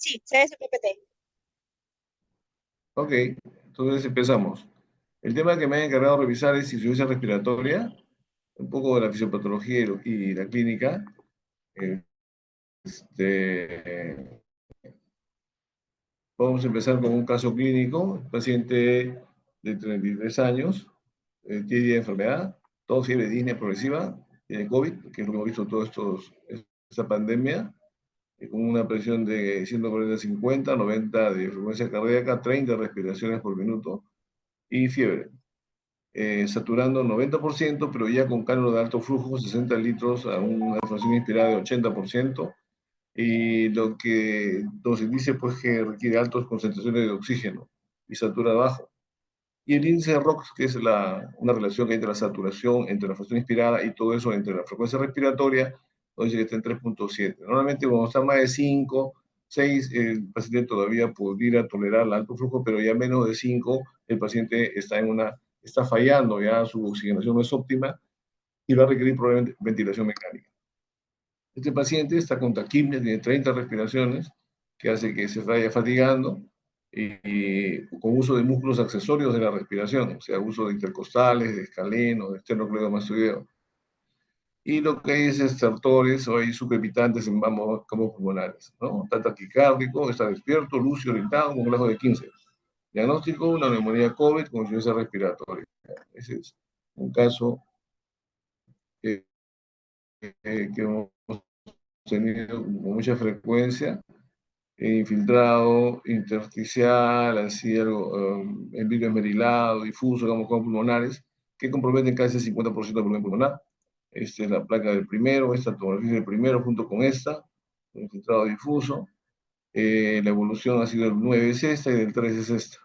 Sí, CSPPT. Ok, entonces empezamos. El tema que me han encargado de revisar es insuficiencia respiratoria, un poco de la fisiopatología y la clínica. Este, Vamos a empezar con un caso clínico, paciente de 33 años, tiene día de enfermedad, tos, fiebre, disnea progresiva, tiene COVID, que es lo que hemos visto toda esta pandemia, con una presión de 140-50, 90 de frecuencia cardíaca, 30 respiraciones por minuto y fiebre. Saturando 90%, pero ya con cálculo de alto flujo, 60 litros a una fracción inspirada de 80%, y lo que nos dice pues que requiere altas concentraciones de oxígeno y satura bajo. Y el índice de ROX, que es una relación entre la saturación, entre la fracción inspirada y todo eso, entre la frecuencia respiratoria, nos dice que está en 3.7. Normalmente cuando está más de 5, 6, el paciente todavía podría tolerar el alto flujo, pero ya menos de 5, el paciente está fallando, ya su oxigenación no es óptima y va a requerir probablemente ventilación mecánica. Este paciente está con taquipnia, tiene 30 respiraciones, que hace que se vaya fatigando, y con uso de músculos accesorios de la respiración, o sea, uso de intercostales, de escaleno, de esternocleidomastoideo. Y lo que hay es estertores o hay sucrepitantes en ambos campos pulmonares, ¿no? Está taquicárdico, está despierto, lúcido, orientado, con un grado de 15. Diagnóstico, una neumonía COVID con insuficiencia respiratoria. Ese es un caso que hemos tenido con mucha frecuencia, infiltrado, intersticial, así algo, envío esmerilado, difuso, digamos, con pulmonares, que comprometen casi el 50% del volumen pulmonar. Esta es la placa del primero, esta tomografía del primero junto con esta, infiltrado difuso. La evolución ha sido el 9 es esta y del 3 es esta,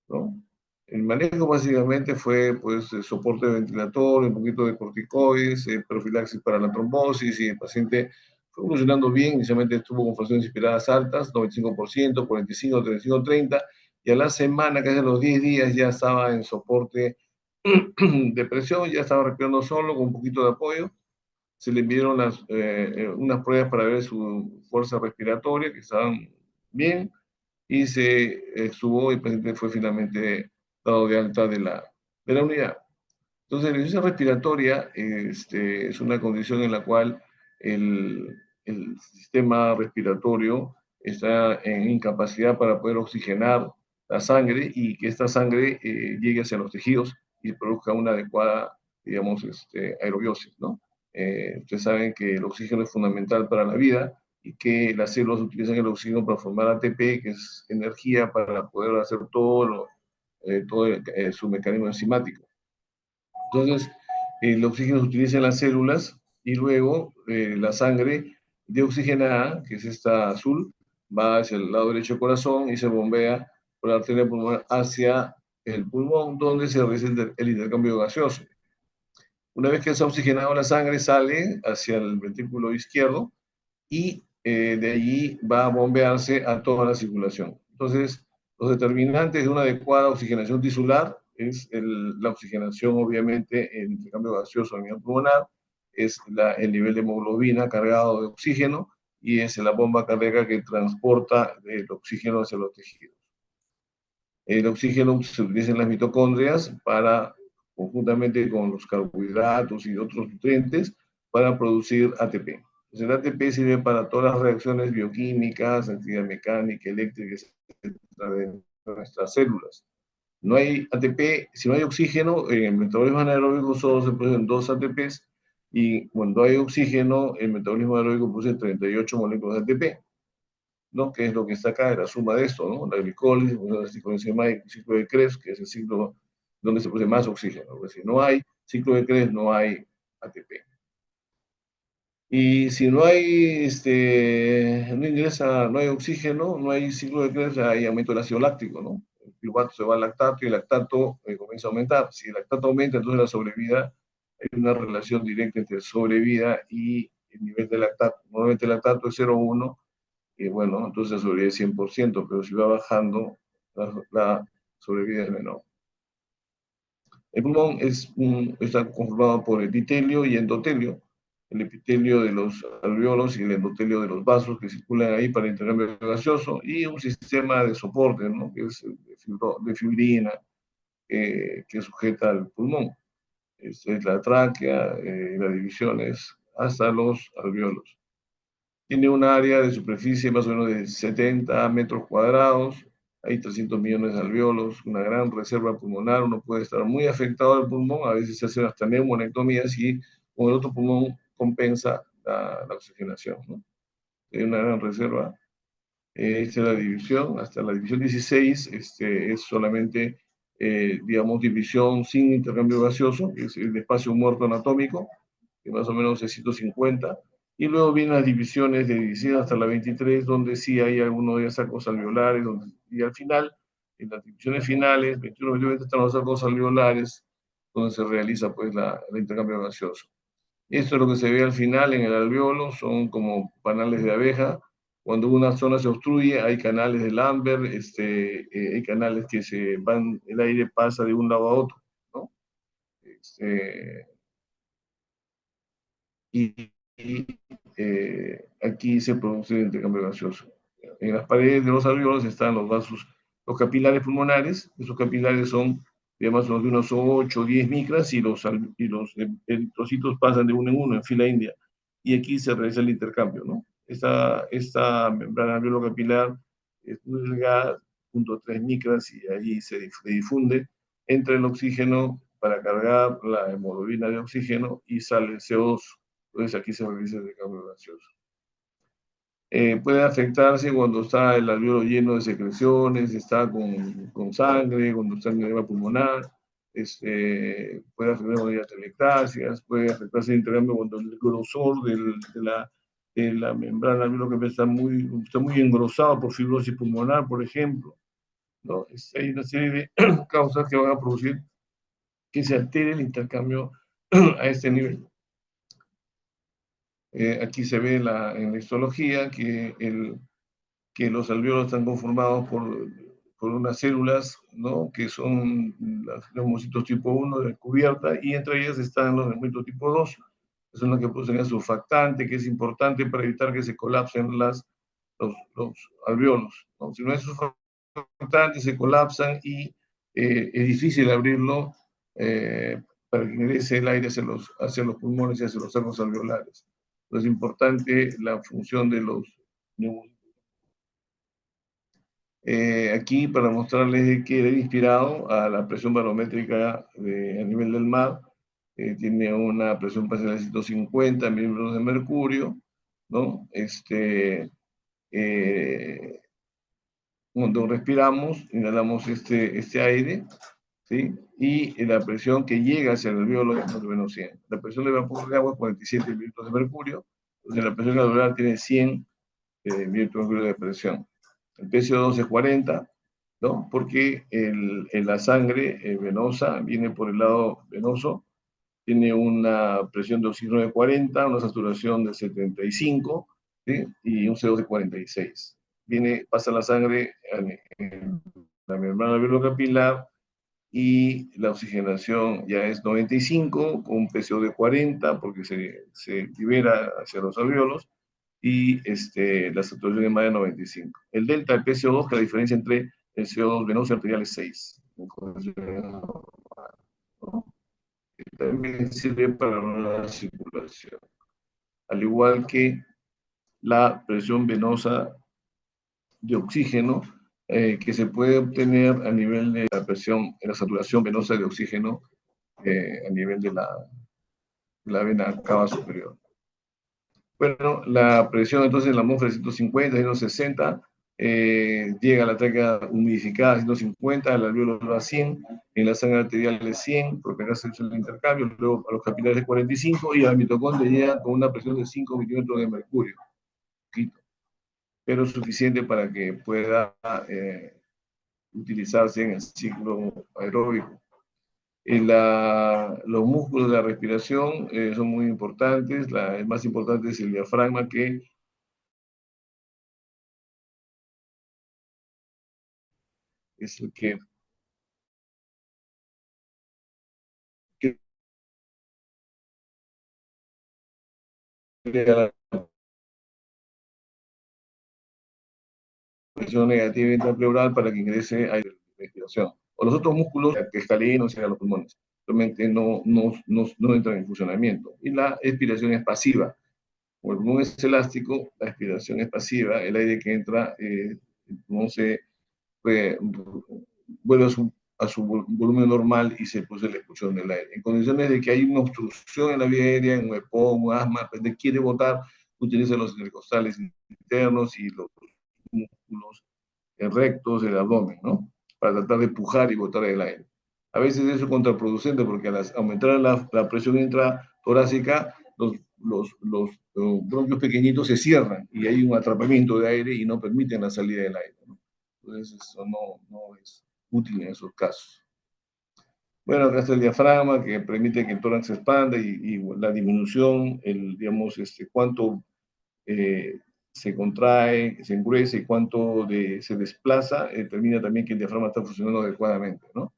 ¿no? El manejo básicamente fue pues soporte ventilatorio, un poquito de corticoides, profilaxis para la trombosis, y el paciente fue evolucionando bien. Inicialmente estuvo con fracciones inspiradas altas, 95%, 45, 35, 30, y a la semana, casi a los 10 días, ya estaba en soporte de presión, ya estaba respirando solo, con un poquito de apoyo. Se le enviaron unas pruebas para ver su fuerza respiratoria, que estaban bien, y se estuvo, y el paciente fue finalmente dado de alta de la unidad. Entonces, la insuficiencia respiratoria es una condición en la cual el sistema respiratorio está en incapacidad para poder oxigenar la sangre, y que esta sangre llegue hacia los tejidos y produzca una adecuada, digamos, aerobiosis, ¿no? Ustedes saben que el oxígeno es fundamental para la vida, y que las células utilizan el oxígeno para formar ATP, que es energía para poder hacer todo su mecanismo enzimático. Entonces, el oxígeno se utiliza en las células, y luego la sangre deoxigenada, que es esta azul, va hacia el lado derecho del corazón y se bombea por la arteria pulmonar hacia el pulmón, donde se realiza el intercambio gaseoso. Una vez que se ha oxigenado la sangre, sale hacia el ventrículo izquierdo, y de allí va a bombearse a toda la circulación. Entonces, los determinantes de una adecuada oxigenación tisular es la oxigenación, obviamente, el intercambio gaseoso a nivel pulmonar, es el nivel de hemoglobina cargado de oxígeno, y es la bomba cardíaca que transporta el oxígeno hacia los tejidos. El oxígeno se utiliza en las mitocondrias para, conjuntamente con los carbohidratos y otros nutrientes, para producir ATP. Entonces, el ATP sirve para todas las reacciones bioquímicas, actividad mecánica, eléctrica, de nuestras células. No hay ATP, si no hay oxígeno, en el metabolismo anaeróbico solo se producen 2 ATPs, y cuando hay oxígeno, el metabolismo anaeróbico produce 38 moléculas de ATP, ¿no? Que es lo que está acá, la suma de esto, ¿no? La glicólisis, el ciclo enzimaico, el ciclo de Krebs, que es el ciclo donde se produce más oxígeno. Porque si no hay ciclo de Krebs, no hay ATP. Y si no hay, no hay oxígeno, no hay ciclo de Krebs, hay aumento del ácido láctico, ¿no? El piruvato se va al lactato, y el lactato comienza a aumentar. Si el lactato aumenta, entonces la sobrevida, hay una relación directa entre sobrevida y el nivel de lactato. Normalmente el lactato es 0,1, y bueno, entonces la sobrevida es 100%, pero si va bajando, la sobrevida es menor. El pulmón está conformado por epitelio y endotelio. el epitelio de los alveolos y el endotelio de los vasos que circulan ahí para el intercambio gaseoso, y un sistema de soporte, ¿no? Que es de fibrina, que sujeta al pulmón. Es la tráquea, las divisiones hasta los alveolos. Tiene un área de superficie más o menos de 70 metros cuadrados, hay 300 millones de alveolos, una gran reserva pulmonar, uno puede estar muy afectado al pulmón, a veces se hacen hasta neumonectomías y con el otro pulmón compensa la oxigenación, ¿no? Hay una gran reserva. Esta es la división, hasta la división 16 es solamente, digamos, división sin intercambio gaseoso, que es el espacio muerto anatómico, que más o menos es 150, y luego vienen las divisiones de 16 hasta la 23, donde sí hay algunos de sacos alveolares, y al final, en las divisiones finales, 21 y 22, están los sacos alveolares, donde se realiza pues el intercambio gaseoso. Esto es lo que se ve al final en el alveolo, son como panales de abeja. Cuando una zona se obstruye, hay canales de Lambert, hay canales que se van, el aire pasa de un lado a otro, ¿no? Este, y aquí se produce el intercambio gaseoso. En las paredes de los alveolos están los vasos, los capilares pulmonares. Esos capilares son, digamos, de unos 8 o 10 micras, y los eritrocitos pasan de uno en uno en fila india. Y aquí se realiza el intercambio, ¿no? Esta membrana alveolo-capilar es muy delgada, 0.3 micras, y ahí se difunde entre el oxígeno para cargar la hemoglobina de oxígeno y sale el CO2. Entonces aquí se realiza el intercambio gaseoso. Puede afectarse cuando está el alveolo lleno de secreciones, está con sangre, cuando está en edema pulmonar, puede afectar cuando hay atelectasias, puede afectarse el intercambio cuando el grosor de la membrana alveolo está muy engrosado por fibrosis pulmonar, por ejemplo, ¿no? Hay una serie de causas que van a producir que se altere el intercambio a este nivel. Aquí se ve en la histología que los alveolos están conformados por unas células, ¿no? Que son los neumocitos tipo 1 de cubierta, y entre ellas están los neumocitos tipo 2, que son las que producen el surfactante, que es importante para evitar que se colapsen los alveolos, ¿no? Si no hay surfactante, se colapsan, y es difícil abrirlo, para que ingrese el aire hacia los pulmones y hacia los sacos alveolares. Entonces es importante la función de los neumocitos. Aquí para mostrarles que era inspirado a la presión barométrica a nivel del mar. Tiene una presión parcial de 150 milímetros de mercurio, ¿no? Eh, Cuando respiramos, inhalamos este aire, ¿sí? Y la presión que llega hacia el alveolo es más o menos 100. La presión de vapor de agua es 47 milímetros de mercurio, entonces la presión alveolar tiene 100 milímetros de mercurio de presión. El PCO2 es 40, ¿no? Porque la sangre venosa viene por el lado venoso, tiene una presión de oxígeno de 40, una saturación de 75, ¿sí? Y un CO2 de 46. Pasa la sangre en la membrana alveolo-capilar, y la oxigenación ya es 95, con un PCO de 40, porque se libera hacia los alveolos, y la saturación es más de 95. El delta del PCO2, que la diferencia entre el CO2 venoso y arterial es 6. También sirve para la circulación, al igual que la presión venosa de oxígeno, que se puede obtener a nivel de la presión, la saturación venosa de oxígeno, a nivel de la vena cava superior. Bueno, la presión entonces en la atmósfera es 150, 160, llega a la tráquea humidificada a 150, al alveolo a 100, en la sangre arterial es 100, porque acá se hace el intercambio, luego a los capilares es 45, y al mitocondria llega con una presión de 5 milímetros de mercurio, poquito, pero suficiente para que pueda utilizarse en el ciclo aeróbico. Los músculos de la respiración son muy importantes. El más importante es el diafragma, que es el que la presión negativa intrapleural para que ingrese aire de respiración. O los otros músculos que escalenos y a los pulmones. Realmente no entran en funcionamiento. Y la expiración es pasiva. Como el pulmón es elástico, la expiración es pasiva. El aire que entra, el pulmón se vuelve a su volumen normal y se produce la expulsión del aire. En condiciones de que hay una obstrucción en la vía aérea, un EPOC, un asma, pues quiere botar, utiliza los intercostales internos y los músculos rectos del abdomen, ¿no? Para tratar de empujar y botar el aire. A veces eso es contraproducente porque al aumentar la presión intratorácica, los bronquios pequeñitos se cierran y hay un atrapamiento de aire y no permiten la salida del aire, ¿no? Entonces eso no es útil en esos casos. Bueno, acá está el diafragma que permite que el tórax se expanda y la disminución, digamos, cuánto eh, se contrae, se engruesa y cuánto se desplaza, determina también que el diafragma está funcionando adecuadamente, ¿no?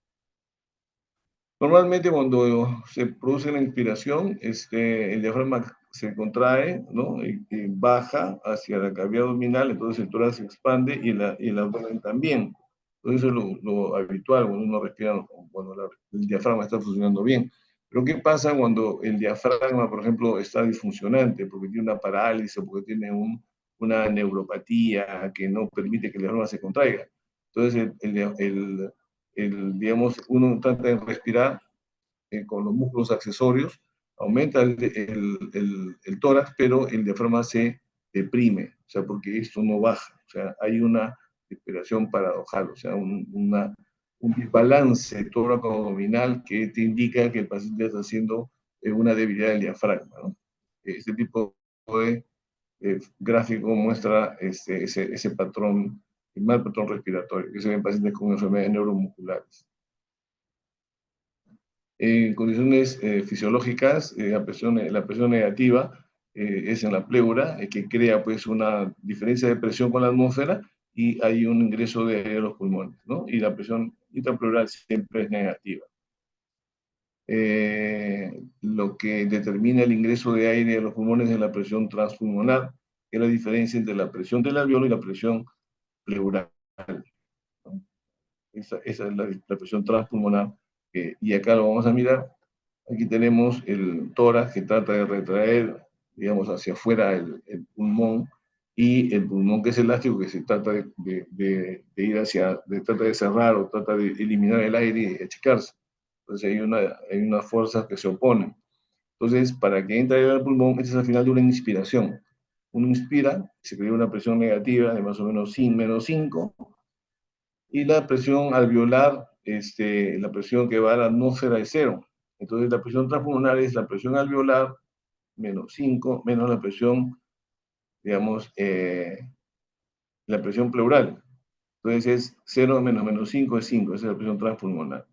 Normalmente cuando se produce la inspiración, el diafragma se contrae, ¿no? Y baja hacia la cavidad abdominal, entonces el tórax se expande y el abdomen también. Entonces eso es lo habitual cuando uno respira, cuando el diafragma está funcionando bien. Pero ¿qué pasa cuando el diafragma, por ejemplo, está disfuncionante, porque tiene una parálisis o porque tiene una neuropatía que no permite que el diafragma se contraiga? Entonces, digamos, uno trata de respirar con los músculos accesorios, aumenta el tórax, pero el diafragma se deprime, o sea, porque esto no baja, o sea, hay una respiración paradojal, o sea, un desbalance tóraco-abdominal que te indica que el paciente está haciendo una debilidad del diafragma, ¿no? Este tipo de gráfico muestra ese patrón, el mal patrón respiratorio, que se ve en pacientes con enfermedades neuromusculares. En condiciones fisiológicas, la presión negativa es en la pleura, que crea pues una diferencia de presión con la atmósfera y hay un ingreso de aire a los pulmones, ¿no? Y la presión intrapleural siempre es negativa. Lo que determina el ingreso de aire a los pulmones es la presión transpulmonar, que es la diferencia entre la presión del alveolo y la presión pleural, ¿no? Esa es la presión transpulmonar, y acá lo vamos a mirar. Aquí tenemos el tórax que trata de retraer, digamos, hacia afuera el pulmón, y el pulmón que es elástico que se trata de ir trata de cerrar o trata de eliminar el aire y achicarse. Entonces hay unas fuerzas que se oponen. Entonces, para que entre aire al pulmón, este es al final de una inspiración. Uno inspira, se crea una presión negativa de más o menos menos 5, y la presión alveolar, la presión que va a la atmósfera es 0. Entonces la presión transpulmonar es la presión alveolar menos 5, menos la presión, digamos, la presión pleural. Entonces es 0 menos 5 es 5, esa es la presión transpulmonar.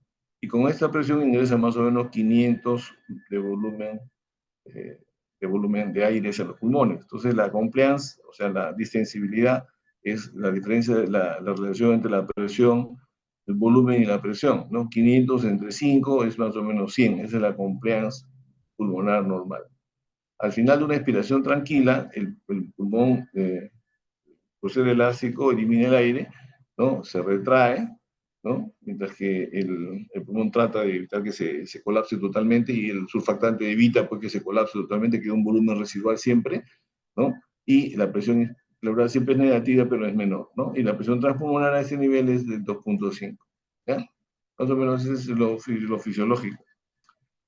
Y con esta presión ingresa más o menos 500 de volumen, eh, de aire hacia los pulmones. Entonces la compliance, o sea, la distensibilidad, es la diferencia, la relación entre la presión, el volumen y la presión, ¿no? 500 entre 5 es más o menos 100, esa es la compliance pulmonar normal. Al final de una expiración tranquila, el pulmón, por ser elástico, elimina el aire, ¿no? Se retrae, ¿no? Mientras que el pulmón trata de evitar que se colapse totalmente, y el surfactante evita pues, que se colapse totalmente, queda un volumen residual siempre, ¿no? Y la presión pleural siempre es negativa, pero es menor, ¿no? Y la presión transpulmonar a ese nivel es de 2.5, ¿ya? Más o menos eso es lo fisiológico.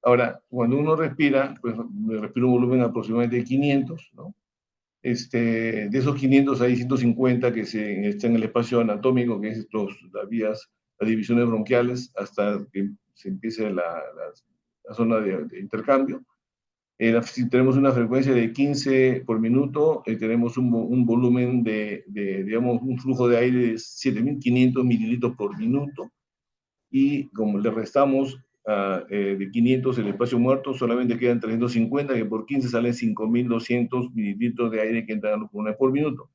Ahora, cuando uno respira, pues respira un volumen aproximadamente de 500, ¿no? De esos 500 hay 150 que están en el espacio anatómico, que es las divisiones bronquiales, hasta que se empiece la zona de intercambio. Si tenemos una frecuencia de 15 por minuto, tenemos un volumen digamos, un flujo de aire de 7.500 mililitros por minuto, y como le restamos de 500 el espacio muerto, solamente quedan 350, que por 15 salen 5.200 mililitros de aire que entran a los pulmones por minuto.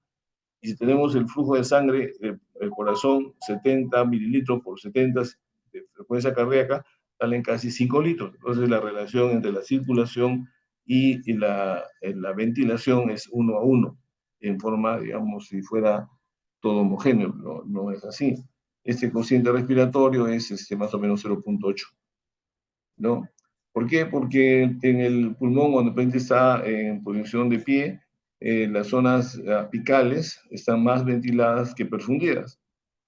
Y si tenemos el flujo de sangre del corazón, 70 mililitros por 70 de frecuencia cardíaca, salen casi 5 litros. Entonces la relación entre la circulación y la ventilación es 1 a 1, en forma, digamos, si fuera todo homogéneo, no es así. Este cociente respiratorio es más o menos 0,8, ¿no? ¿Por qué? Porque en el pulmón, cuando el paciente está en posición de pie, las zonas apicales están más ventiladas que perfundidas,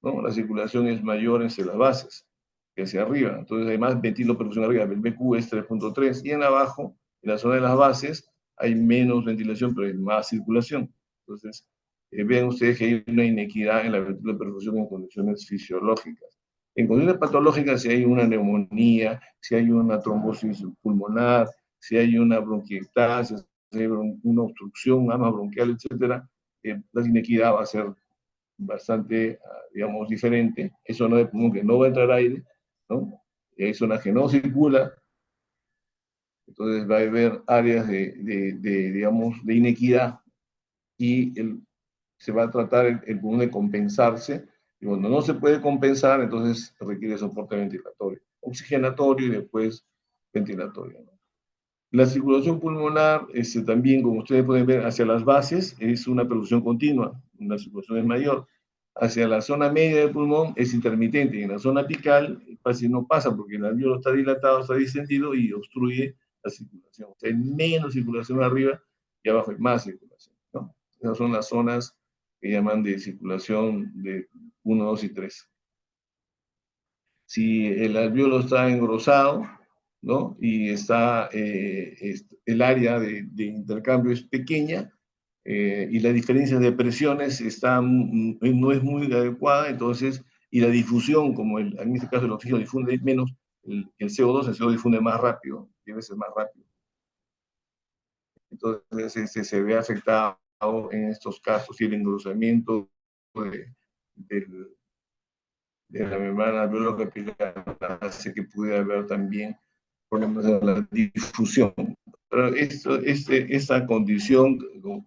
¿no? La circulación es mayor hacia las bases que hacia arriba. Entonces, hay más ventilo perfusión arriba. El BQ es 3,3. Y en abajo, en la zona de las bases, hay menos ventilación, pero hay más circulación. Entonces, vean ustedes que hay una inequidad en la ventilo perfusión en condiciones fisiológicas. En condiciones patológicas, si hay una neumonía, si hay una trombosis pulmonar, si hay una bronquiectasia, si hay una obstrucción, una ama bronquial, etcétera, la inequidad va a ser bastante, digamos, diferente. Eso no es como que no va a entrar aire, ¿no? Hay zonas que no circula, entonces va a haber áreas digamos, de inequidad y se va a tratar el pulmón de compensarse, y cuando no se puede compensar, entonces requiere soporte ventilatorio, oxigenatorio y después ventilatorio, ¿no? La circulación pulmonar, también, como ustedes pueden ver, hacia las bases es una perfusión continua, una circulación es mayor. Hacia la zona media del pulmón es intermitente, y en la zona apical casi no pasa porque el alveolo está dilatado, está distendido y obstruye la circulación. O sea, hay menos circulación arriba y abajo hay más circulación, ¿no? Esas son las zonas que llaman de circulación de 1, 2 y 3. Si el alveolo está engrosado, ¿no? Y el área de intercambio es pequeña, y la diferencia de presiones no es muy adecuada, entonces, y la difusión, como en este caso el oxígeno difunde menos, el CO2, el CO2 difunde más rápido, 10 veces más rápido. Entonces, se ve afectado en estos casos y el engrosamiento del de la membrana alveolo-capilar hace que pudiera haber también problemas de la difusión. Pero esta condición,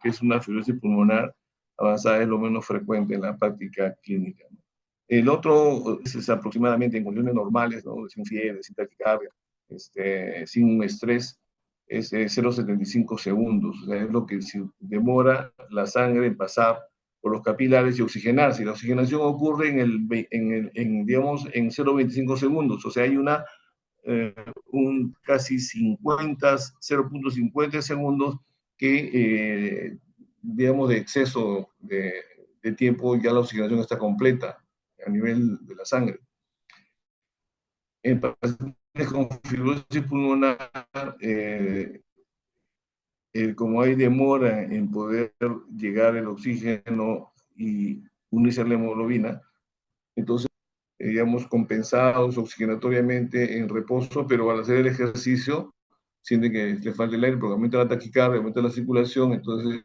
que es una fibrosis pulmonar avanzada, es lo menos frecuente en la práctica clínica, ¿no? El otro es aproximadamente en condiciones normales, ¿no? Sin fiebre, sin taquicardia, sin estrés, es 0,75 segundos. O sea, es lo que demora la sangre en pasar por los capilares y oxigenarse. La oxigenación ocurre digamos, en 0,25 segundos. O sea, hay eh, un casi 0,50 segundos que, digamos, de exceso de tiempo, ya la oxigenación está completa a nivel de la sangre. En pacientes con fibrosis pulmonar, como hay demora en poder llegar el oxígeno y unirse a la hemoglobina, entonces, digamos, compensados oxigenatoriamente en reposo, pero al hacer el ejercicio, sienten que le falta el aire porque aumenta la taquicardia, aumenta la circulación, entonces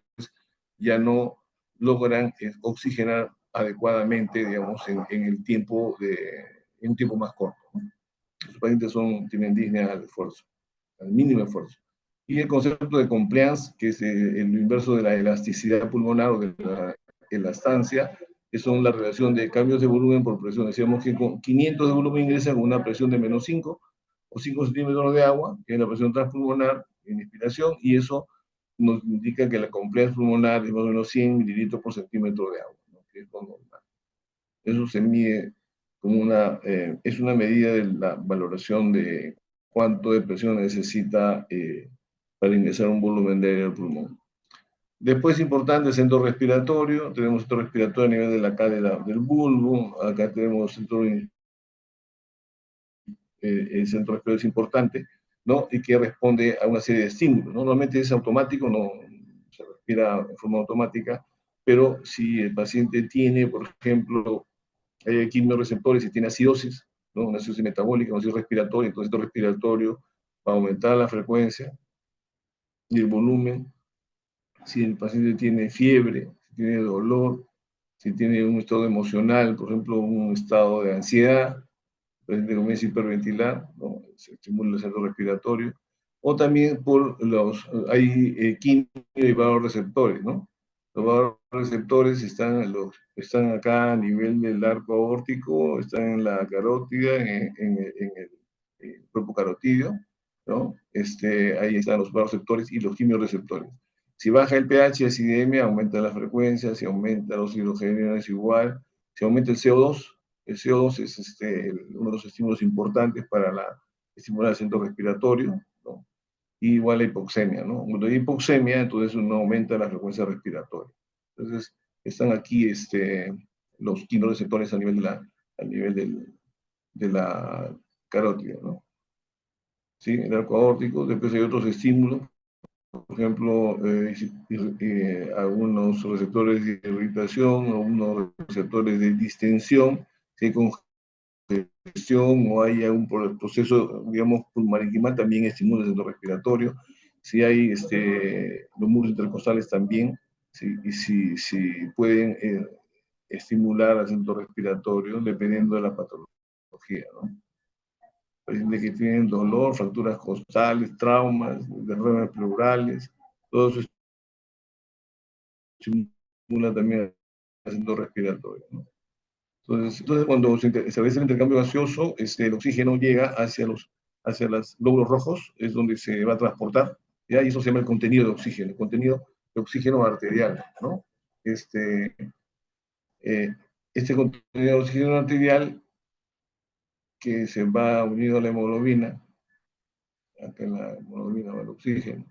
ya no logran oxigenar adecuadamente, digamos, en un tiempo más corto. Los pacientes tienen disnea al esfuerzo, al mínimo esfuerzo. Y el concepto de compliance, que es el inverso de la elasticidad pulmonar o de la elastancia, que son la relación de cambios de volumen por presión. Decíamos que con 500 de volumen ingresa con una presión de menos 5 o 5 centímetros de agua, que es la presión transpulmonar en inspiración, y eso nos indica que la compliance pulmonar es más o menos 100 mililitros por centímetro de agua, ¿no? Que es lo normal. Eso se mide como es una medida de la valoración de cuánto de presión necesita para ingresar un volumen de aire al pulmón. Después, importante, el centro respiratorio. Tenemos centro respiratorio a nivel de la cadera del bulbo. Acá tenemos el centro respiratorio es importante, ¿no? Y que responde a una serie de estímulos, ¿no? Normalmente es automático, no se respira en forma automática, pero si el paciente tiene, por ejemplo, quimioreceptores y tiene acidosis, ¿no? Una acidosis metabólica, una acidosis respiratoria, entonces el respiratorio va a aumentar la frecuencia y el volumen. Si el paciente tiene fiebre, si tiene dolor, si tiene un estado emocional, por ejemplo, un estado de ansiedad, el paciente comienza a hiperventilar, ¿no? Se estimula el centro respiratorio, o también hay quimio y vasoreceptores, ¿no? Los vasoreceptores están acá a nivel del arco aórtico, están en la carótida, en el cuerpo carotídeo, ¿no? Ahí están los receptores y los quimiorreceptores. Si baja el pH, el acidemia, aumenta la frecuencia, si aumenta los hidrogeniones igual, si aumenta el CO2 es uno de los estímulos importantes para estimular el centro respiratorio, ¿no? Y igual la hipoxemia, ¿no? Cuando hay hipoxemia, entonces uno aumenta la frecuencia respiratoria. Entonces, están aquí los quimioreceptores a nivel de la carótida, ¿no? ¿Sí? El arco aórtico, después hay otros estímulos, por ejemplo, algunos receptores de irritación, algunos receptores de distensión, si hay congestión o hay algún proceso, digamos, pulmoninguimal, también estimula el centro respiratorio. Si hay los muros intercostales también, y si pueden estimular al centro respiratorio dependiendo de la patología, ¿no? Pacientes que tienen dolor, fracturas costales, traumas, derrames pleurales, todo eso estimula también el centro respiratorio, ¿no? Entonces, cuando se establece el intercambio gaseoso, el oxígeno llega hacia los glóbulos rojos, es donde se va a transportar, ¿ya? Y eso se llama el contenido de oxígeno, el contenido de oxígeno arterial, ¿no? Eh, este contenido de oxígeno arterial que se va unido a la hemoglobina, acá en la hemoglobina va el oxígeno.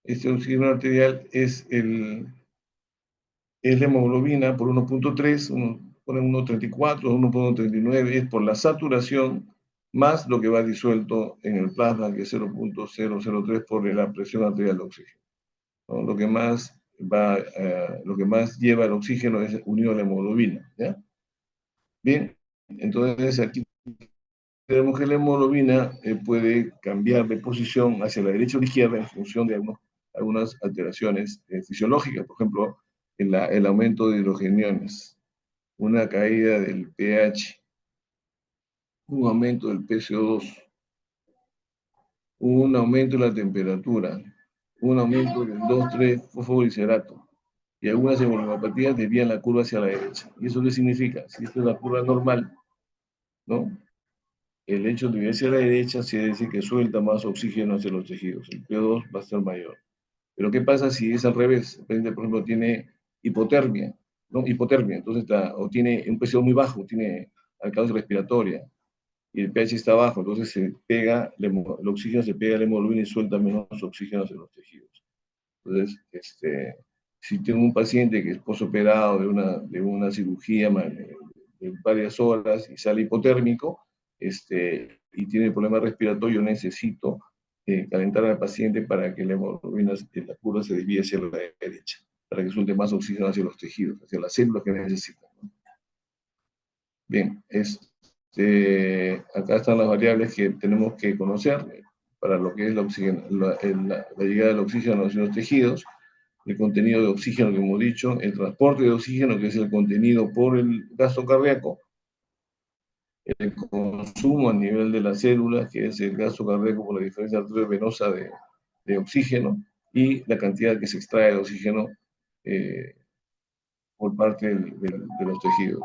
Este oxígeno arterial es la hemoglobina por 1.3, por 1.34, 1.39, es por la saturación más lo que va disuelto en el plasma, que es 0.003 por la presión arterial de oxígeno, ¿no? Lo que más lleva el oxígeno es unido a la hemoglobina, ¿ya? Bien, entonces aquí tenemos que la hemoglobina puede cambiar de posición hacia la derecha o la izquierda en función de algunas alteraciones fisiológicas, por ejemplo, el aumento de hidrogeniones, una caída del pH, un aumento del PCO2, un aumento de la temperatura, un aumento del 2,3-fosfoglicerato, y algunas hemoglobinopatías desvían la curva hacia la derecha. ¿Y eso qué significa? Si esta es la curva normal, ¿no? El hecho de ir hacia la derecha quiere decir que suelta más oxígeno hacia los tejidos, el PO2 va a ser mayor. Pero ¿qué pasa si es al revés? El paciente, por ejemplo, tiene hipotermia, ¿no? Hipotermia, entonces o tiene un PCO muy bajo, tiene alcalosis respiratoria, y el pH está bajo, entonces el oxígeno se pega a la hemoglobina y suelta menos oxígeno hacia los tejidos. Entonces, si tengo un paciente que es posoperado de una cirugía de varias horas y sale hipotérmico, y tiene problemas respiratorios, necesito calentar al paciente para que la hemoglobina, la curva se desvíe hacia la derecha, para que suelte más oxígeno hacia los tejidos, hacia las células que necesitan, ¿no? Bien, acá están las variables que tenemos que conocer para lo que es la llegada del oxígeno hacia los tejidos, el contenido de oxígeno que hemos dicho, el transporte de oxígeno, que es el contenido por el gasto cardíaco, el consumo a nivel de las células, que es el gasto cardíaco por la diferencia arteriovenosa de oxígeno, y la cantidad que se extrae de oxígeno eh, por parte de los tejidos.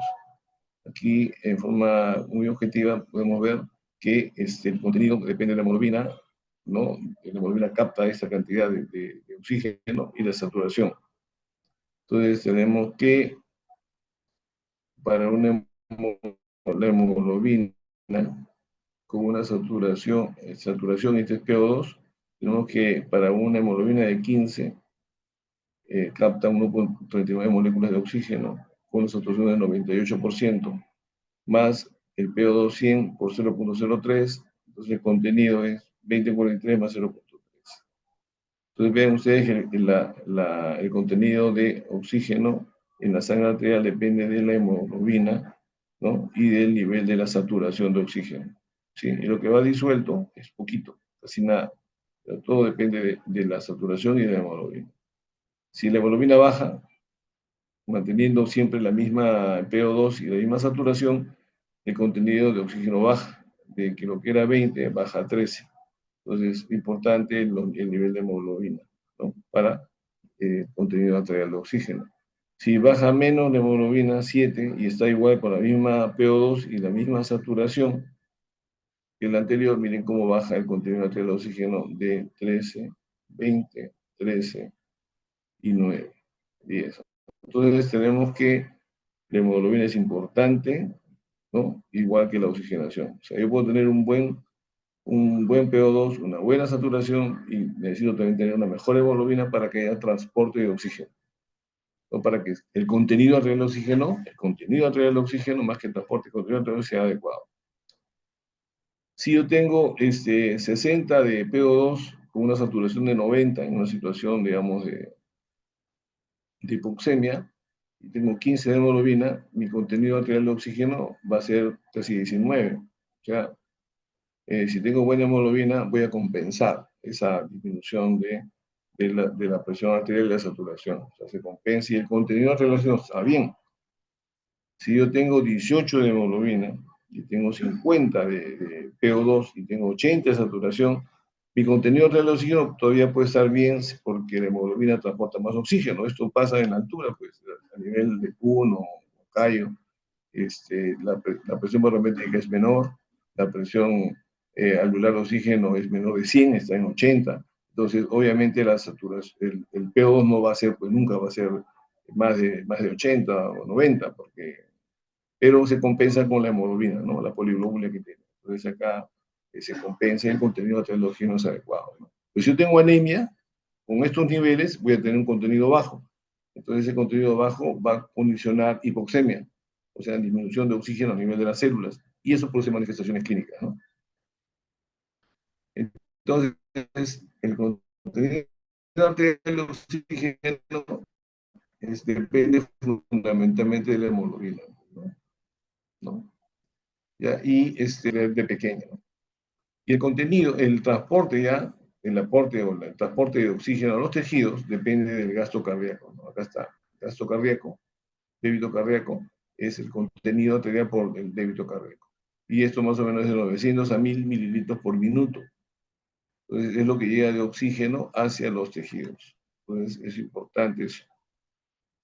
Aquí, en forma muy objetiva, podemos ver que el contenido depende de la hemoglobina, ¿no? La hemoglobina capta esta cantidad de oxígeno y la saturación. Entonces, tenemos que para la hemoglobina con una saturación y 3PO2, tenemos que para una hemoglobina de 15 capta 1,39 moléculas de oxígeno con una saturación del 98%, más el PO2 100 por 0.03, entonces el contenido es 2043 más 0.3. Entonces vean ustedes que el contenido de oxígeno en la sangre arterial depende de la hemoglobina, ¿no? Y del nivel de la saturación de oxígeno, ¿sí? Y lo que va disuelto es poquito, casi nada. Pero todo depende de la saturación y de la hemoglobina. Si la hemoglobina baja, manteniendo siempre la misma PO2 y la misma saturación, el contenido de oxígeno baja, de que lo que era 20 baja a 13. Entonces es importante el nivel de hemoglobina, ¿no? Para contenido arterial de oxígeno. Si baja menos la hemoglobina 7 y está igual con la misma PO2 y la misma saturación, que el anterior. Miren cómo baja el contenido arterial de oxígeno de 13, 20, 13 y 9, 10. Entonces tenemos que la hemoglobina es importante, ¿no? Igual que la oxigenación. O sea, yo puedo tener un buen PO2, una buena saturación, y necesito también tener una mejor hemoglobina para que haya transporte de oxígeno. ¿No? Para que el contenido arterial de oxígeno, más que el transporte, el contenido arterial sea adecuado. Si yo tengo 60 de PO2 con una saturación de 90 en una situación, digamos, de hipoxemia, y tengo 15 de hemoglobina, mi contenido arterial de oxígeno va a ser casi 19. O sea, si tengo buena hemoglobina, voy a compensar esa disminución de la presión arterial y la saturación. O sea, se compensa y el contenido arterial está bien. Si yo tengo 18 de hemoglobina y tengo 50 de PO2 y tengo 80 de saturación, mi contenido arterial de oxígeno todavía puede estar bien porque la hemoglobina transporta más oxígeno. Esto pasa en la altura, pues, a nivel de Puno o Cayo. La presión barométrica es menor, la presión alveolar de oxígeno es menor de 100, está en 80. Entonces, obviamente, la saturación, el PO2 no va a ser, pues nunca va a ser más de 80 o 90, pero se compensa con la hemoglobina, ¿no? La poliglobulina que tiene. Entonces, acá se compensa y el contenido de oxígeno es adecuado, ¿no? Pues si yo tengo anemia, con estos niveles voy a tener un contenido bajo. Entonces, ese contenido bajo va a condicionar hipoxemia, o sea, disminución de oxígeno a nivel de las células, y eso produce manifestaciones clínicas, ¿no? Entonces, el contenido de oxígeno depende fundamentalmente de la hemoglobina, ¿no? ¿No? ¿Ya? Y de pequeño, ¿no? Y el contenido, el transporte ya, el aporte o el transporte de oxígeno a los tejidos depende del gasto cardíaco, ¿no? Acá está, gasto cardíaco, débito cardíaco, es el contenido arterial por el débito cardíaco. Y esto más o menos es de 900 a 1000 mililitros por minuto. Entonces, es lo que llega de oxígeno hacia los tejidos. Entonces, es importante eso,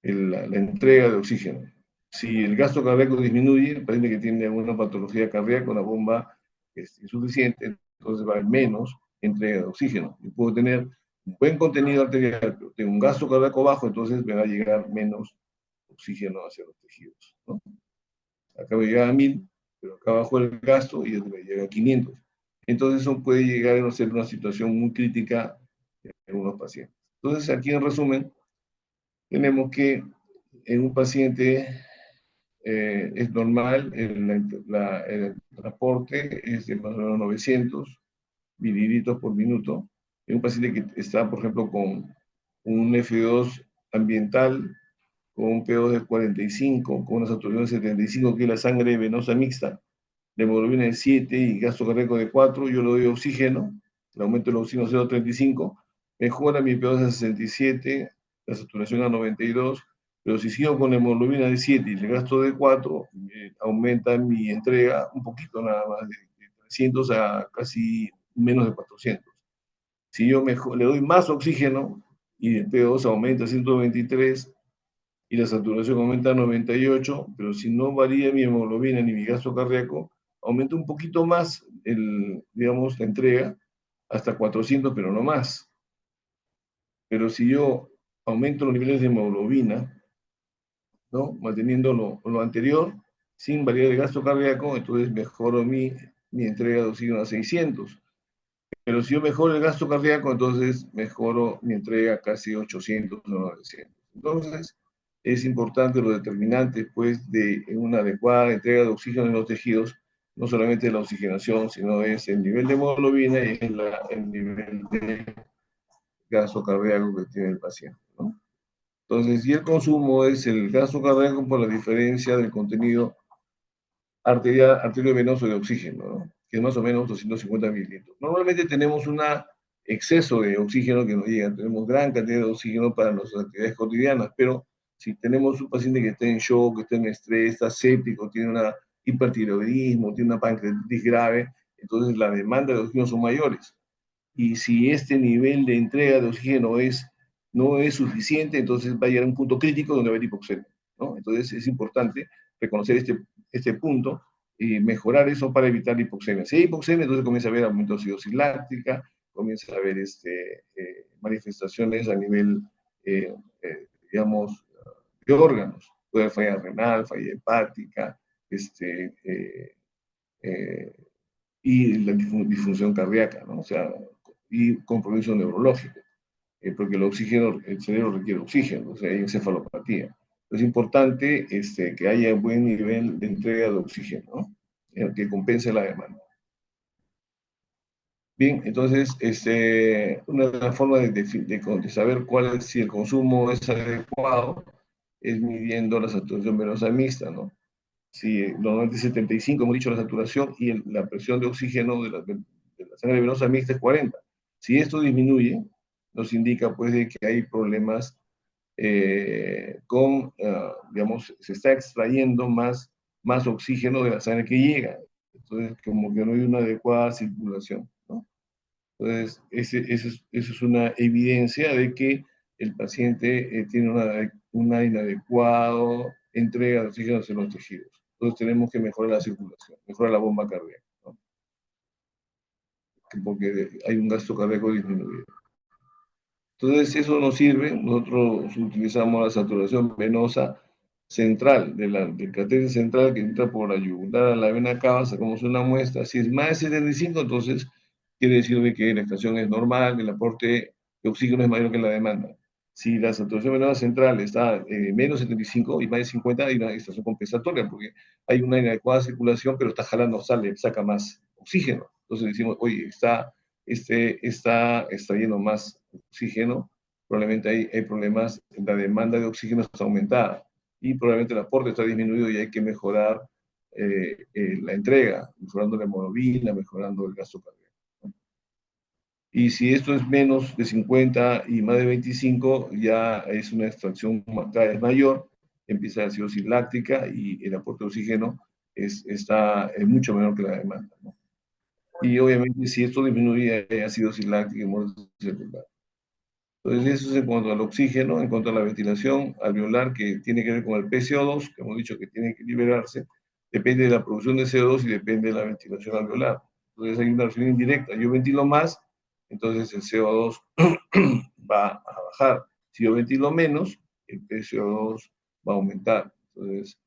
la entrega de oxígeno. Si el gasto cardíaco disminuye, parece que tiene alguna patología cardíaca, una bomba insuficiente, entonces va a haber menos entrega de oxígeno. Yo puedo tener un buen contenido arterial, pero tengo un gasto cardíaco bajo, entonces me va a llegar menos oxígeno hacia los tejidos, ¿no? Acá me llega a 1000, pero acá bajo el gasto y me llega a 500. Entonces eso puede llegar a ser una situación muy crítica en algunos pacientes. Entonces aquí en resumen, tenemos que en un paciente es normal, el transporte es de más o menos 900 mililitros por minuto. En un paciente que está, por ejemplo, con un F2 ambiental, con un P2 de 45, con una saturación de 75, que es la sangre venosa mixta, la hemoglobina de 7 y gasto cardíaco de 4, yo le doy oxígeno, el aumento del oxígeno 0,35, mejora mi P2 a 67, la saturación a 92, pero si sigo con la hemoglobina de 7 y el gasto de 4, aumenta mi entrega un poquito nada más, de 300 a casi menos de 400. Si yo le doy más oxígeno y el P2 aumenta a 123, y la saturación aumenta a 98, pero si no varía mi hemoglobina ni mi gasto cardíaco, aumenta un poquito más, digamos, la entrega, hasta 400, pero no más. Pero si yo aumento los niveles de hemoglobina, ¿no? Manteniendo lo anterior, sin variar el gasto cardíaco, entonces mejoro mi entrega de oxígeno a 600. Pero si yo mejoro el gasto cardíaco, entonces mejoro mi entrega a casi 800 o 900. Entonces, es importante los determinantes, pues, de una adecuada entrega de oxígeno en los tejidos, no solamente la oxigenación, sino es el nivel de hemoglobina y el nivel de gasto cardíaco que tiene el paciente, ¿no? Entonces, y el consumo es el gasto cardíaco por la diferencia del contenido arteriovenoso de oxígeno, ¿no? Que es más o menos 250 mililitros. Normalmente tenemos un exceso de oxígeno que nos llega, tenemos gran cantidad de oxígeno para nuestras actividades cotidianas, pero si tenemos un paciente que está en shock, que está en estrés, está séptico, tiene una hipertiroidismo, tiene una pancreatitis grave, entonces la demanda de oxígeno son mayores. Y si este nivel de entrega de oxígeno no es suficiente, entonces va a llegar a un punto crítico donde va a haber hipoxemia, ¿no? Entonces es importante reconocer este punto mejorar eso para evitar hipoxemia. Si hay hipoxemia, entonces comienza a haber aumento de acidosis láctica, comienza a haber manifestaciones a nivel, eh, digamos, de órganos. Puede haber falla renal, falla hepática, eh, y la disfunción cardíaca, ¿no? O sea, y compromiso neurológico, porque el cerebro requiere oxígeno, o sea, hay encefalopatía. Es importante que haya buen nivel de entrega de oxígeno, ¿no? Que compense la demanda. Bien, entonces, una de las formas de saber cuál es, si el consumo es adecuado es midiendo la saturación venosa mixta, ¿no? Si normalmente es 75, hemos dicho la saturación, y la presión de oxígeno de la sangre venosa mixta es 40. Si esto disminuye, nos indica pues de que hay problemas digamos, se está extrayendo más oxígeno de la sangre que llega. Entonces, como que no hay una adecuada circulación, ¿no? Entonces, eso es una evidencia de que el paciente tiene una inadecuada entrega de oxígeno en los tejidos. Entonces, tenemos que mejorar la circulación, mejorar la bomba cardíaca, ¿no? Porque hay un gasto cardíaco disminuido. Entonces, eso nos sirve. Nosotros utilizamos la saturación venosa central, del catéter central que entra por la yugular a la vena cava, sacamos una muestra. Si es más de 75, entonces quiere decir que la estación es normal, el aporte de oxígeno es mayor que la demanda. Si la saturación venosa central está menos 75 y más de 50, hay una estación compensatoria, porque hay una inadecuada circulación, pero está jalando, saca más oxígeno. Entonces decimos, oye, está extrayendo más oxígeno, probablemente hay problemas, la demanda de oxígeno está aumentada y probablemente el aporte está disminuido y hay que mejorar la entrega, mejorando la hemoglobina, mejorando el gasto cardíaco. Y si esto es menos de 50 y más de 25, ya es una extracción cada vez mayor, empieza la acidosis láctica y el aporte de oxígeno está mucho menor que la demanda, ¿no? Y obviamente si esto disminuye, hay acidosis láctica y muerte celular. Entonces, eso es en cuanto al oxígeno, en cuanto a la ventilación alveolar, que tiene que ver con el PCO2, que hemos dicho que tiene que liberarse, depende de la producción de CO2 y depende de la ventilación alveolar. Entonces, hay una relación indirecta. Yo ventilo más, entonces el CO2 va a bajar. Si yo ventilo menos, el PCO2 va a aumentar. Entonces,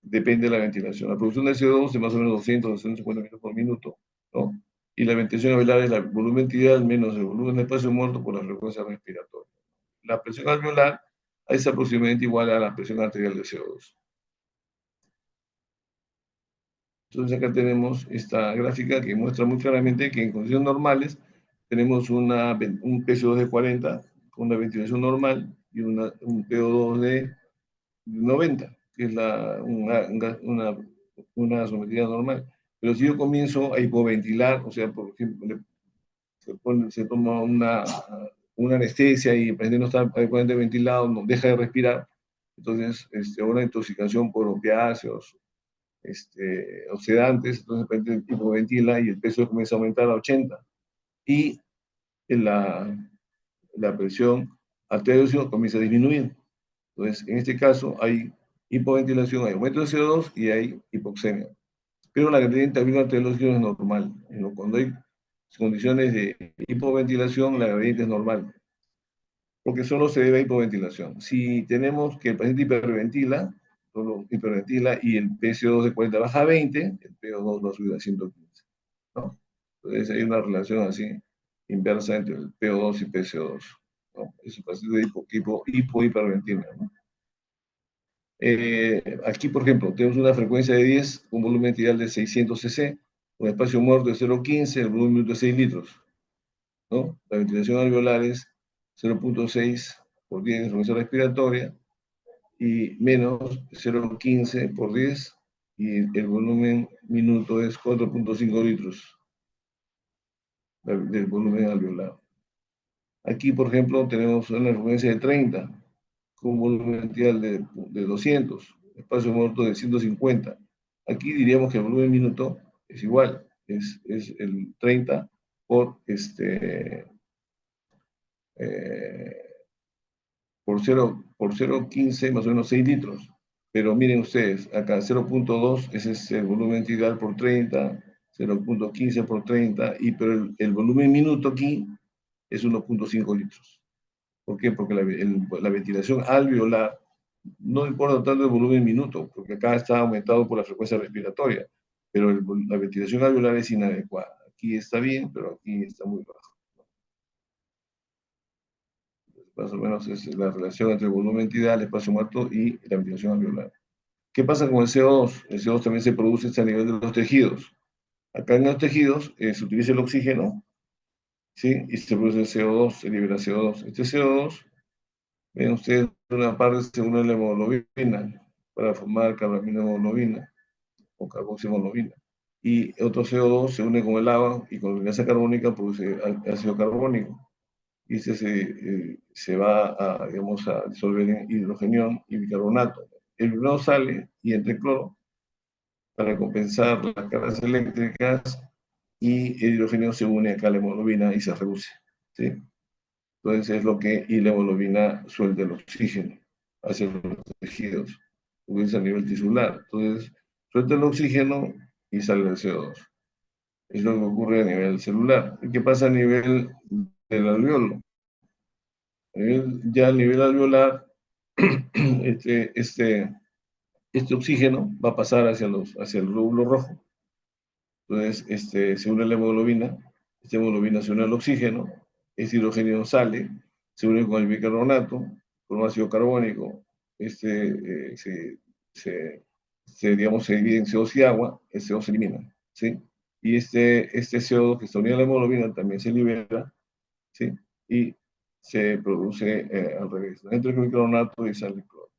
depende de la ventilación. La producción de CO2 es más o menos 200, 250 litros por minuto, ¿no? Y la ventilación alveolar es el volumen tidal menos el volumen de espacio muerto por la frecuencia respiratoria. La presión alveolar es aproximadamente igual a la presión arterial de CO2. Entonces acá tenemos esta gráfica que muestra muy claramente que en condiciones normales tenemos un PCO2 de 40, con una ventilación normal, y un PO2 de 90, que es una sometida normal. Pero si yo comienzo a hipoventilar, o sea, por ejemplo, se toma una anestesia y el paciente no está adecuadamente ventilado, no deja de respirar, entonces una intoxicación por opiáceos, oxidantes, entonces el paciente hipoventila y el peso comienza a aumentar a 80. Y la, la presión arterial comienza a disminuir. Entonces, en este caso hay hipoventilación, hay aumento de CO2 y hay hipoxemia. Pero la gradiente arteriológica es normal. Cuando hay condiciones de hipoventilación, la gradiente es normal, porque solo se debe a hipoventilación. Si tenemos que el paciente hiperventila, solo hiperventila y el PCO2 de 40 baja a 20, el PO2 va a subir a 115, ¿no? Entonces hay una relación así inversa entre el PO2 y PCO2, ¿no? Es un paciente de hipohiperventila, ¿no? Aquí, por ejemplo, tenemos una frecuencia de 10, un volumen ideal de 600 cc, un espacio muerto de 0,15, el volumen de 6 litros, ¿no? La ventilación alveolar es 0,6 por 10 de frecuencia respiratoria y menos 0,15 por 10 y el volumen minuto es 4,5 litros del volumen alveolar. Aquí, por ejemplo, tenemos una frecuencia de 30 con un volumen ideal de 200, espacio muerto de 150. Aquí diríamos que el volumen minuto es igual, es el 30 por, por 0,15, más o menos 6 litros. Pero miren ustedes, acá 0,2 ese es el volumen ideal por 30, 0,15 por 30, pero el volumen minuto aquí es 1,5 litros. ¿Por qué? Porque la ventilación alveolar no importa tanto el volumen minuto, porque acá está aumentado por la frecuencia respiratoria, pero la ventilación alveolar es inadecuada. Aquí está bien, pero aquí está muy bajo. Más o menos es la relación entre el volumen ideal, el espacio muerto y la ventilación alveolar. ¿Qué pasa con el CO2? El CO2 también se produce a nivel de los tejidos. Acá en los tejidos se utiliza el oxígeno, ¿sí? Y se produce el CO2, se libera CO2. Este CO2, ven ustedes, una parte se une a la hemoglobina para formar carbaminohemoglobina o carboxiemoglobina. Y otro CO2 se une con el agua y con la grasa carbónica produce ácido carbónico. Y este se va a, digamos, a disolver en hidrogenión y bicarbonato. El primero sale y entra en cloro para compensar las cargas eléctricas y el hidrógeno se une acá a la hemoglobina y se reduce, ¿sí? Entonces es lo que, y la hemoglobina suelta el oxígeno hacia los tejidos, porque es a nivel tisular. Entonces suelta el oxígeno y sale el CO2. Es lo que ocurre a nivel celular. ¿Y qué pasa a nivel del alveolo? Ya a nivel alveolar, este, este, este oxígeno va a pasar hacia el glóbulo rojo. Entonces, se une la hemoglobina, esta hemoglobina se une al oxígeno, ese hidrógeno sale, se une con el bicarbonato, con un ácido carbónico, digamos, se divide en CO2 y agua, el CO2 se elimina, ¿sí? Y este CO2 que está unido a la hemoglobina también se libera, ¿sí? Y se produce al revés, ¿no? Entra el bicarbonato y sale el cloro.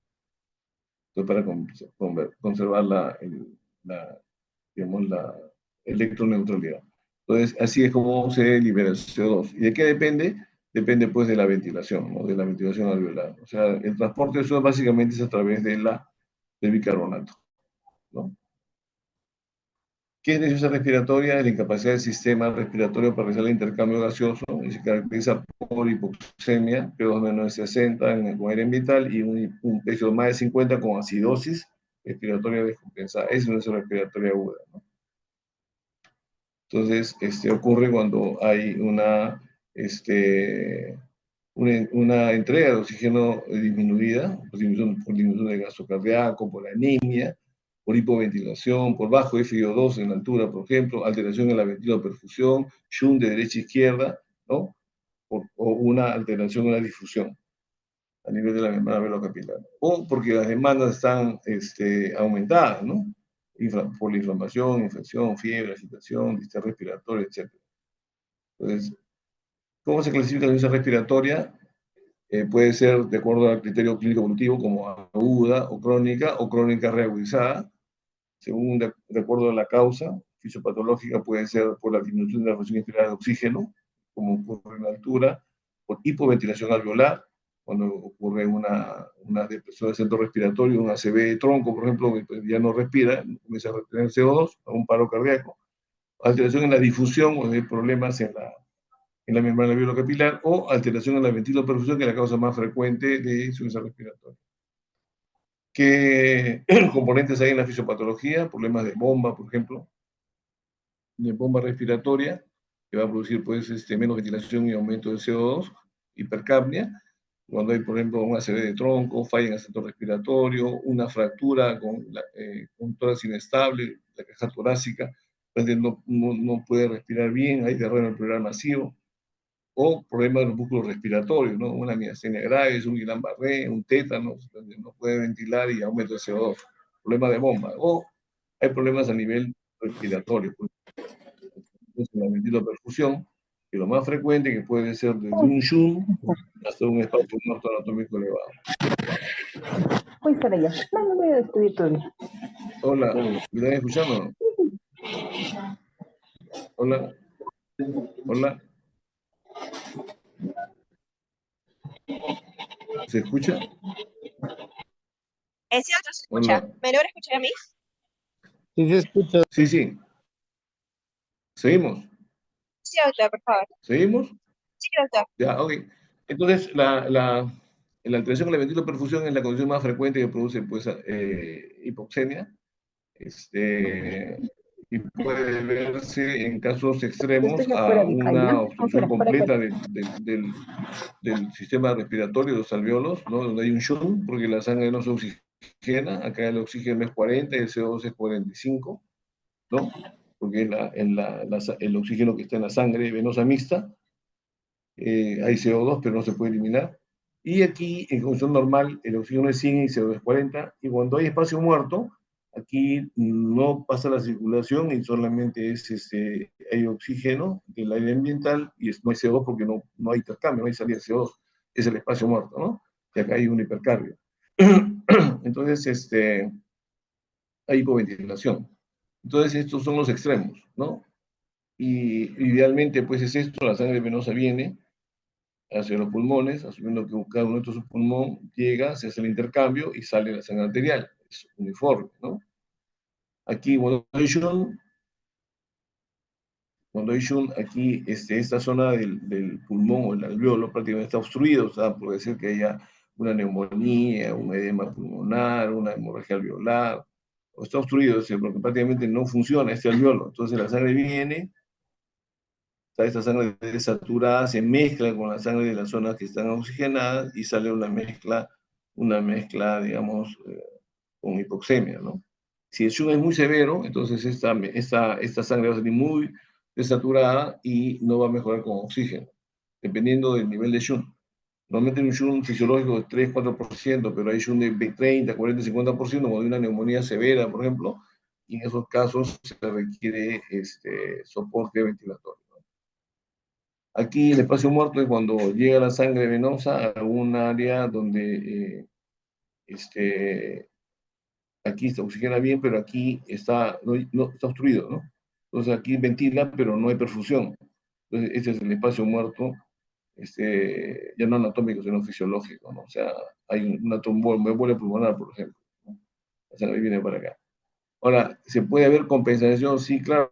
Entonces, para conservar digamos, la electroneutralidad. Entonces, así es como se libera el CO2. ¿Y de qué depende? Depende pues de la ventilación, ¿no? De la ventilación alveolar. O sea, el transporte de CO2 básicamente es a través del bicarbonato, ¿no? ¿Qué es necesidad respiratoria? La incapacidad del sistema respiratorio para realizar el intercambio gaseoso y se caracteriza por hipoxemia, P2 menos de 60 con aire ambiental y un peso más de 50 con acidosis respiratoria descompensada. Es una necesidad respiratoria aguda, ¿no? Entonces, ocurre cuando hay una entrega de oxígeno disminuida, por disminución del gasto cardíaco, por anemia, por hipoventilación, por bajo FiO2 en la altura, por ejemplo, alteración en la ventiloperfusión, shunt de derecha a izquierda, ¿no? O una alteración en la difusión a nivel de la membrana velocapilar. O porque las demandas están aumentadas, ¿no? Por la inflamación, infección, fiebre, agitación, distrés respiratoria, etc. Entonces, ¿cómo se clasifica la insuficiencia respiratoria? Puede ser de acuerdo al criterio clínico evolutivo como aguda o crónica reagudizada, según de acuerdo a la causa fisiopatológica, puede ser por la disminución de la presión inspirada de oxígeno, como ocurre en la altura, por hipoventilación alveolar, cuando ocurre una depresión del centro respiratorio, un ACV de tronco, por ejemplo, que ya no respira, comienza a retener CO2, a un paro cardíaco, alteración en la difusión o de problemas en la membrana alveolo-capilar, o alteración en la ventiloperfusión, que es la causa más frecuente de insuficiencia respiratoria. ¿Qué componentes hay en la fisiopatología? Problemas de bomba, por ejemplo, de bomba respiratoria, que va a producir pues, menos ventilación y aumento del CO2, hipercapnia, cuando hay, por ejemplo, un ACV de tronco, falla en el centro respiratorio, una fractura con tórax inestable, la caja torácica, no puede respirar bien, hay derrame pleural masivo, o problemas de los músculos respiratorios, ¿no? Una miastenia grave, un Guillain-Barré, un tétano, donde no puede ventilar y aumenta el CO2, problema de bomba, o hay problemas a nivel respiratorio, pues, la ventiloperfusión, que lo más frecuente que puede ser desde un shunt hasta un espacio muerto anatómico elevado. Voy para allá. No, no voy a despedir todavía. Hola, ¿me están escuchando? Hola, hola, ¿se escucha? Es cierto, se escucha. Hola, ¿Me logra escuchar a mí? Sí, se escucha. sí, sí, seguimos, Sí, doctor, por favor. seguimos, Sí, doctor. ya, ok. Entonces, la alteración en la ventiloperfusión es la condición más frecuente que produce pues, hipoxemia, y puede verse en casos Yo extremos estoy a afuera, Mija, ¿ya? una No, obstrucción fuera, para afuera. completa del sistema respiratorio, de los alveolos, ¿no? Donde hay un shunt, porque la sangre no se oxigena, acá el oxígeno es 40 y el CO2 es 45, ¿no? Porque el oxígeno que está en la sangre venosa mixta, hay CO2, pero no se puede eliminar. Y aquí, en condición normal, el oxígeno es 100 y CO2 es 40. Y cuando hay espacio muerto, aquí no pasa la circulación y solamente hay oxígeno del aire ambiental y no hay CO2 porque no hay intercambio, no hay salida de CO2. Es el espacio muerto, ¿no? Y acá hay un hipercarbio. Entonces, hay hipoventilación. Entonces, estos son los extremos, ¿no? Y idealmente, pues es esto, la sangre venosa viene hacia los pulmones, asumiendo que cada uno de estos pulmón llega, se hace el intercambio y sale la sangre arterial. Es uniforme, ¿no? Aquí, cuando hay shunt, aquí esta zona del pulmón o el alveolo prácticamente está obstruido, o sea, puede ser que haya una neumonía, un edema pulmonar, una hemorragia alveolar, o está obstruido, o sea, porque prácticamente no funciona este alveolo. Entonces la sangre viene, esta sangre desaturada se mezcla con la sangre de las zonas que están oxigenadas y sale una mezcla, digamos, con hipoxemia, ¿no? Si el shunt es muy severo, entonces esta sangre va a salir muy desaturada y no va a mejorar con oxígeno, dependiendo del nivel de shunt. Normalmente un shunt fisiológico de 3-4%, pero hay shunt de 30, 40, 50% cuando hay una neumonía severa, por ejemplo, y en esos casos se requiere soporte ventilatorio. Aquí el espacio muerto es cuando llega la sangre venosa a un área donde aquí se oxigena bien, pero aquí no, está obstruido, ¿no? Entonces aquí ventila, pero no hay perfusión. Entonces este es el espacio muerto, ya no anatómico, sino fisiológico, ¿no? O sea, hay una tromboembolia pulmonar, por ejemplo, ¿no? La sangre viene para acá. Ahora, ¿se puede haber compensación? Sí, claro,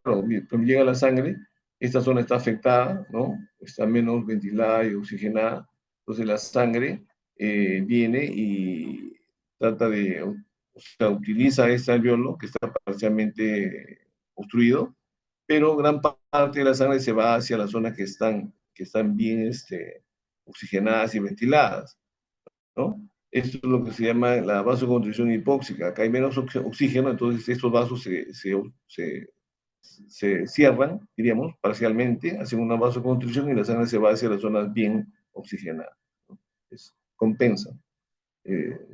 llega la sangre, esta zona está afectada, ¿no? Está menos ventilada y oxigenada, entonces la sangre viene y trata o sea, utiliza este alveolo que está parcialmente obstruido, pero gran parte de la sangre se va hacia las zonas que están bien oxigenadas y ventiladas, ¿no? Esto es lo que se llama la vasoconstricción hipóxica. Acá hay menos oxígeno, entonces estos vasos se cierran, diríamos, parcialmente, hacen una vasoconstricción y la sangre se va hacia las zonas bien oxigenadas, ¿no? Compensa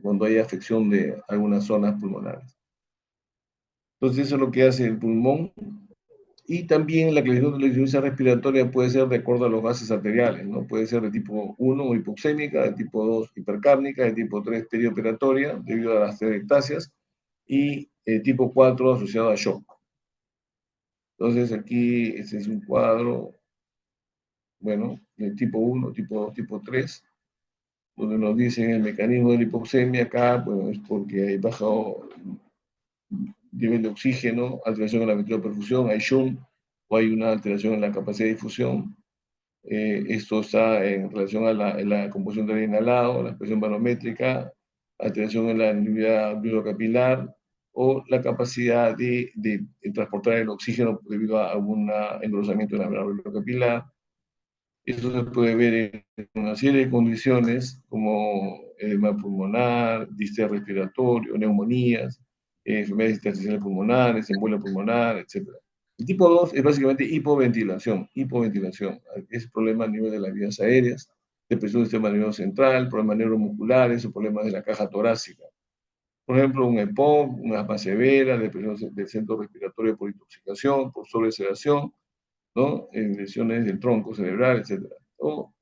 cuando hay afección de algunas zonas pulmonares. Entonces eso es lo que hace el pulmón. Y también la clasificación de la insuficiencia respiratoria puede ser de acuerdo a los gases arteriales, ¿no? Puede ser de tipo 1 hipoxémica, de tipo 2 hipercárnica, de tipo 3 perioperatoria debido a las telectasias y tipo 4 asociado a shock. Entonces aquí este es un cuadro, bueno, de tipo 1, tipo 2, tipo 3, donde nos dicen el mecanismo de la hipoxemia acá, bueno, es porque hay bajo nivel de oxígeno, alteración en la ventiloperfusión, hay shunt o hay una alteración en la capacidad de difusión. Esto está en relación a la composición del inhalado, la presión barométrica, alteración en la unidad capilar o la capacidad de transportar el oxígeno debido a un engrosamiento de la membrana capilar. Esto se puede ver en una serie de condiciones como edema pulmonar, distrés respiratorio, neumonías, enfermedades intersticiales pulmonares, embolia pulmonar, etc. El tipo 2 es básicamente hipoventilación, es problema a nivel de las vías aéreas, depresión del sistema nervioso central, problemas neuromusculares o problemas de la caja torácica. Por ejemplo, un EPOC, una asma severa, depresión del centro respiratorio por intoxicación, por sobresedación, ¿no? Lesiones del tronco cerebral, etc. O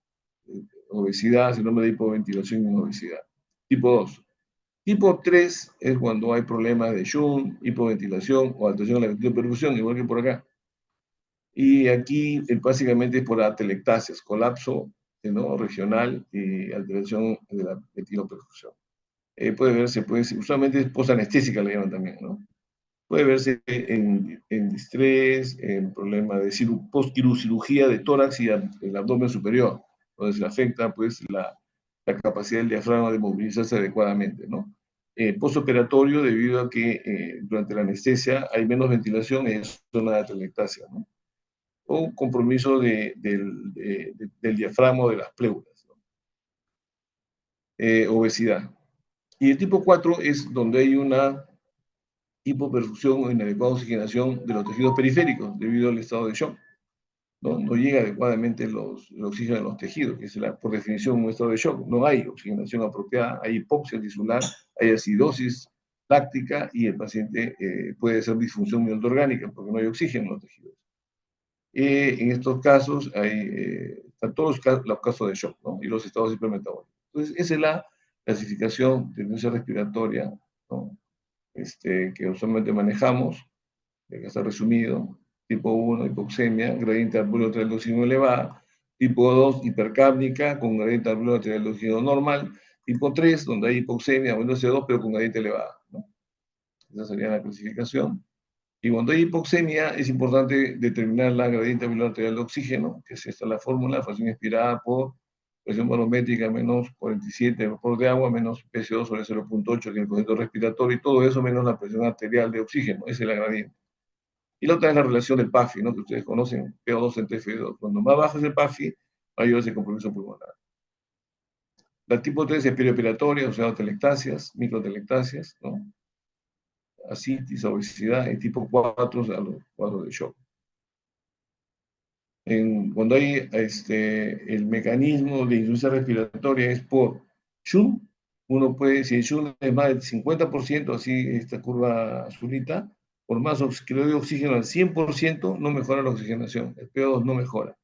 obesidad, síndrome de hipoventilación y obesidad. Tipo 2. Tipo 3 es cuando hay problemas de shunt, hipoventilación o alteración de la ventiloperfusión, igual que por acá. Y aquí básicamente es por atelectasias, colapso, ¿no? Regional y alteración de la ventiloperfusión. Puede verse, usualmente es posanestésica, le llaman también, ¿no? Puede verse en distrés, en problema de postquirurgia de tórax y el abdomen superior, donde se afecta pues la capacidad del diafragma de movilizarse adecuadamente, ¿no? Postoperatorio, debido a que durante la anestesia hay menos ventilación en zona de atelectasia, ¿no? O compromiso del diafragma de las pleuras, ¿no? Obesidad. Y el tipo 4 es donde hay una hipoperfusión o inadecuada oxigenación de los tejidos periféricos debido al estado de shock. No llega adecuadamente el oxígeno a los tejidos, que es por definición un estado de shock. No hay oxigenación apropiada, hay hipoxia tisular, hay acidosis láctica y el paciente puede ser disfunción orgánica porque no hay oxígeno en los tejidos. En estos casos están todos los casos de shock, ¿no? Y los estados hipermetabólicos. Entonces, esa es la clasificación de demencia respiratoria, ¿no? Que usualmente manejamos, que está resumido. Tipo 1, hipoxemia, gradiente arbóreo arterial de oxígeno elevada. Tipo 2, hipercápnica, con gradiente arbóreo arterial de oxígeno normal. Tipo 3, donde hay hipoxemia, aumento de CO2, pero con gradiente elevada, ¿no? Esa sería la clasificación. Y cuando hay hipoxemia, es importante determinar la gradiente arterial de oxígeno, que es esta la fórmula, fracción expirada por presión barométrica menos 47 vapor de agua, menos PCO sobre 0.8, que es el concepto respiratorio, y todo eso menos la presión arterial de oxígeno, esa es la gradiente. Y la otra es la relación del PAFI, ¿no? Que ustedes conocen, PO2 entre F2. Cuando más bajo es el PAFI, mayor es el compromiso pulmonar. La tipo 3 es perioperatoria, o sea, atelectasias, microatelectasias, ¿no? Ascitis, obesidad, y tipo 4 a los cuadros de shock. Cuando hay el mecanismo de insuficiencia respiratoria es por SHUNT, uno puede, si el SHUNT es más del 50%, así esta curva azulita, por más que le doy oxígeno al 100%, no mejora la oxigenación, el PO2 no mejora.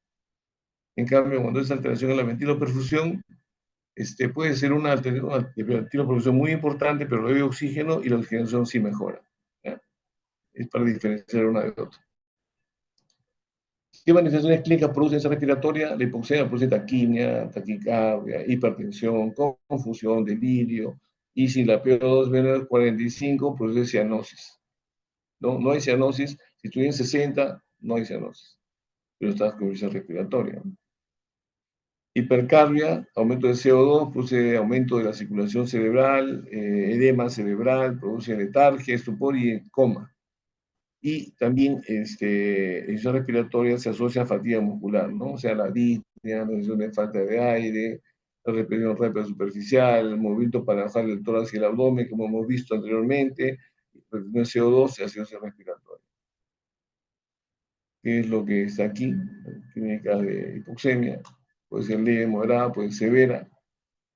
En cambio, cuando es alteración en la ventiloperfusión, puede ser una ventiloperfusión muy importante, pero le doy oxígeno y la oxigenación sí mejora, ¿ya? Es para diferenciar una de otra. ¿Qué manifestaciones clínicas produce esa respiratoria? La hipoxemia produce taquimia, taquicardia, hipertensión, confusión, delirio, y si la PO2 es menor de 45, produce cianosis. No hay cianosis, si estoy en 60, no hay cianosis, pero estás con insuficiencia respiratoria. Hipercarbia, aumento de CO2, produce aumento de la circulación cerebral, edema cerebral, produce letargia, estupor y coma. Y también la insuficiencia respiratoria se asocia a fatiga muscular, ¿no? O sea, la disnea, la sensación de falta de aire, la respiración rápida superficial, el movimiento para bajar el tórax y el abdomen, como hemos visto anteriormente, retención de CO2 y acidosis respiratoria. ¿Qué es lo que está aquí? Clínica de hipoxemia, puede ser leve, moderada, puede ser severa.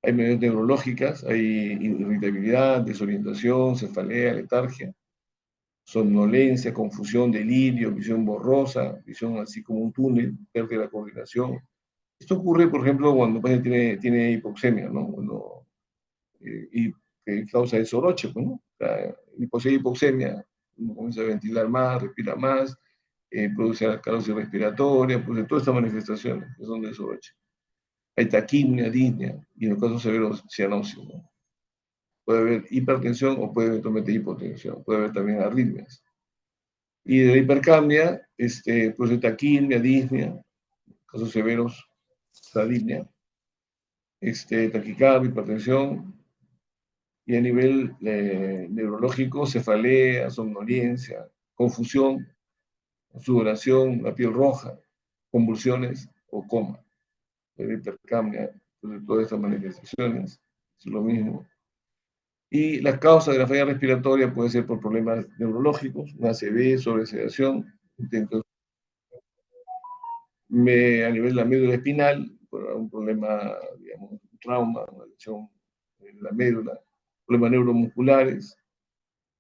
Hay medidas neurológicas, hay irritabilidad, desorientación, cefalea, letargia, somnolencia, confusión, delirio, visión borrosa, visión así como un túnel, pérdida de la coordinación. Esto ocurre, por ejemplo, cuando el paciente tiene hipoxemia, ¿no? Y que causa el soroche, pues, ¿no? Si hay hipoxemia, uno comienza a ventilar más, respira más, produce alcalosis respiratoria, produce todas estas manifestaciones que son de soroche. Hay taquimia, disnea, y en los casos severos, cianosis, ¿no? Puede haber hipertensión o puede eventualmente hipotensión, puede haber también arritmias. Y de la hipercapnia, pues taquimia, disnea, casos severos, disnea, taquicardia, hipertensión, y a nivel neurológico, cefalea, somnolencia, confusión, sudoración, la piel roja, convulsiones o coma. La hipercapnia, pues, de todas estas manifestaciones, es lo mismo. Y las causas de la falla respiratoria pueden ser por problemas neurológicos, una ACV, sobresedación, intentos a nivel de la médula espinal, por un problema, digamos, un trauma, una lesión en la médula, problemas neuromusculares,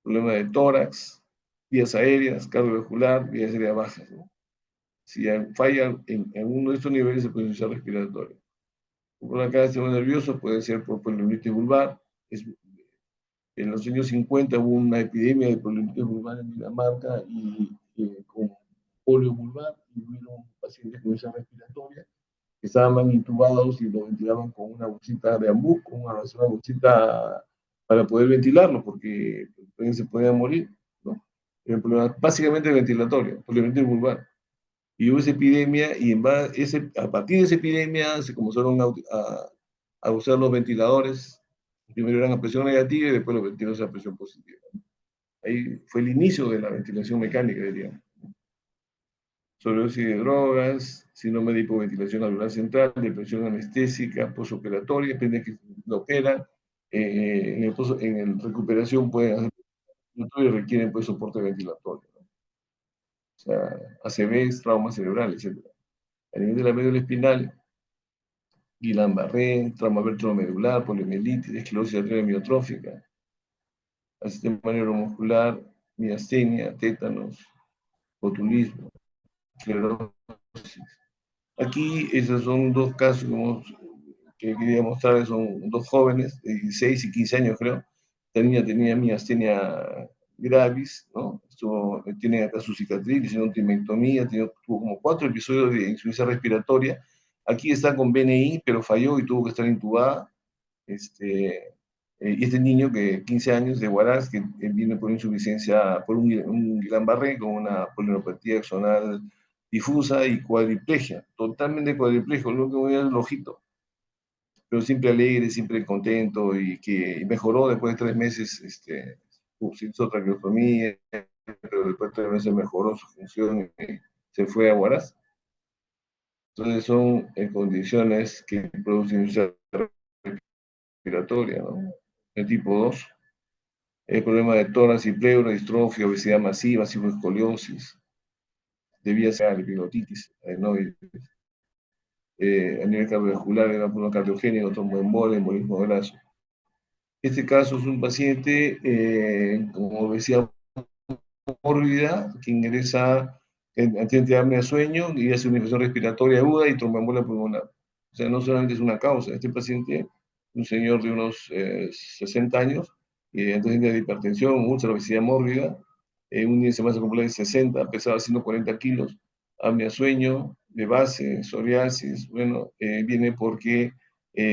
problemas de tórax, vías aéreas, cardiovascular, vías aéreas bajas, ¿no? Si falla en uno de estos niveles, se puede usar respiratorio. Por la cara del sistema nervioso puede ser por poliomelitis vulvar. En los años 50 hubo una epidemia de poliomelitis vulvar en Dinamarca y con polio vulvar, y hubieron pacientes con esa respiratoria que estaban mal intubados y lo ventilaban con una bolsita de ambú, con una bolsita para poder ventilarlo, porque se podían morir, ¿no? Era un problema básicamente ventilatorio, poliomelitis vulvar. Y hubo esa epidemia, y a partir de esa epidemia se comenzaron a usar los ventiladores. Primero eran a presión negativa y después los ventiladores a presión positiva. Ahí fue el inicio de la ventilación mecánica, diríamos. Sobredosis de drogas, síndrome de hipoventilación alveolar central, depresión anestésica, posoperatoria, depende de que lo operan. En el recuperación pueden hacer y requieren pues soporte ventilatorio, ¿no? O sea, ACVs, traumas cerebrales, etc. A nivel de la médula espinal, Guillain-Barré, trauma vértebromedular, poliomielitis, esclerosis arterial amiotrófica, al sistema neuromuscular, miastenia, tétanos, botulismo, esclerosis. Aquí esos son dos casos que quería mostrarles, son dos jóvenes de 16 y 15 años creo. Esta niña tenía miastenia gravis, ¿no? Tiene acá su cicatriz, le hicieron timpectomía, tuvo como 4 episodios de insuficiencia respiratoria. Aquí está con BNI, pero falló y tuvo que estar intubada. Y este niño que 15 años de Huaraz, que vino por insuficiencia, por un Guillain-Barré con una polineuropatía axonal difusa y cuadriplegia, totalmente cuadriplegia, lo que voy a el ojito, pero siempre alegre, siempre contento y que mejoró después de 3 meses, se hizo traqueostomía, pero después de 3 meses mejoró su función y se fue a Huaraz. Entonces son condiciones que producen insuficiencia respiratoria, ¿no? El tipo 2, el problema de tórax y pleuro, distrofia, obesidad masiva, escoliosis, debía ser epiglottitis, adenoides. A nivel cardiovascular, era por cardiogénico, tromboembolia, embolismo graso. Este caso es un paciente, como decía, mórbida, que ingresa en accidente de apnea de sueño y hace una infección respiratoria aguda y tromboembolia pulmonar. O sea, no solamente es una causa. Este paciente, un señor de unos 60 años, antecedentes de hipertensión, mucha obesidad mórbida, un índice de masa corporal de 60, pesaba 140 kilos, apnea de sueño, de base, psoriasis, bueno, viene porque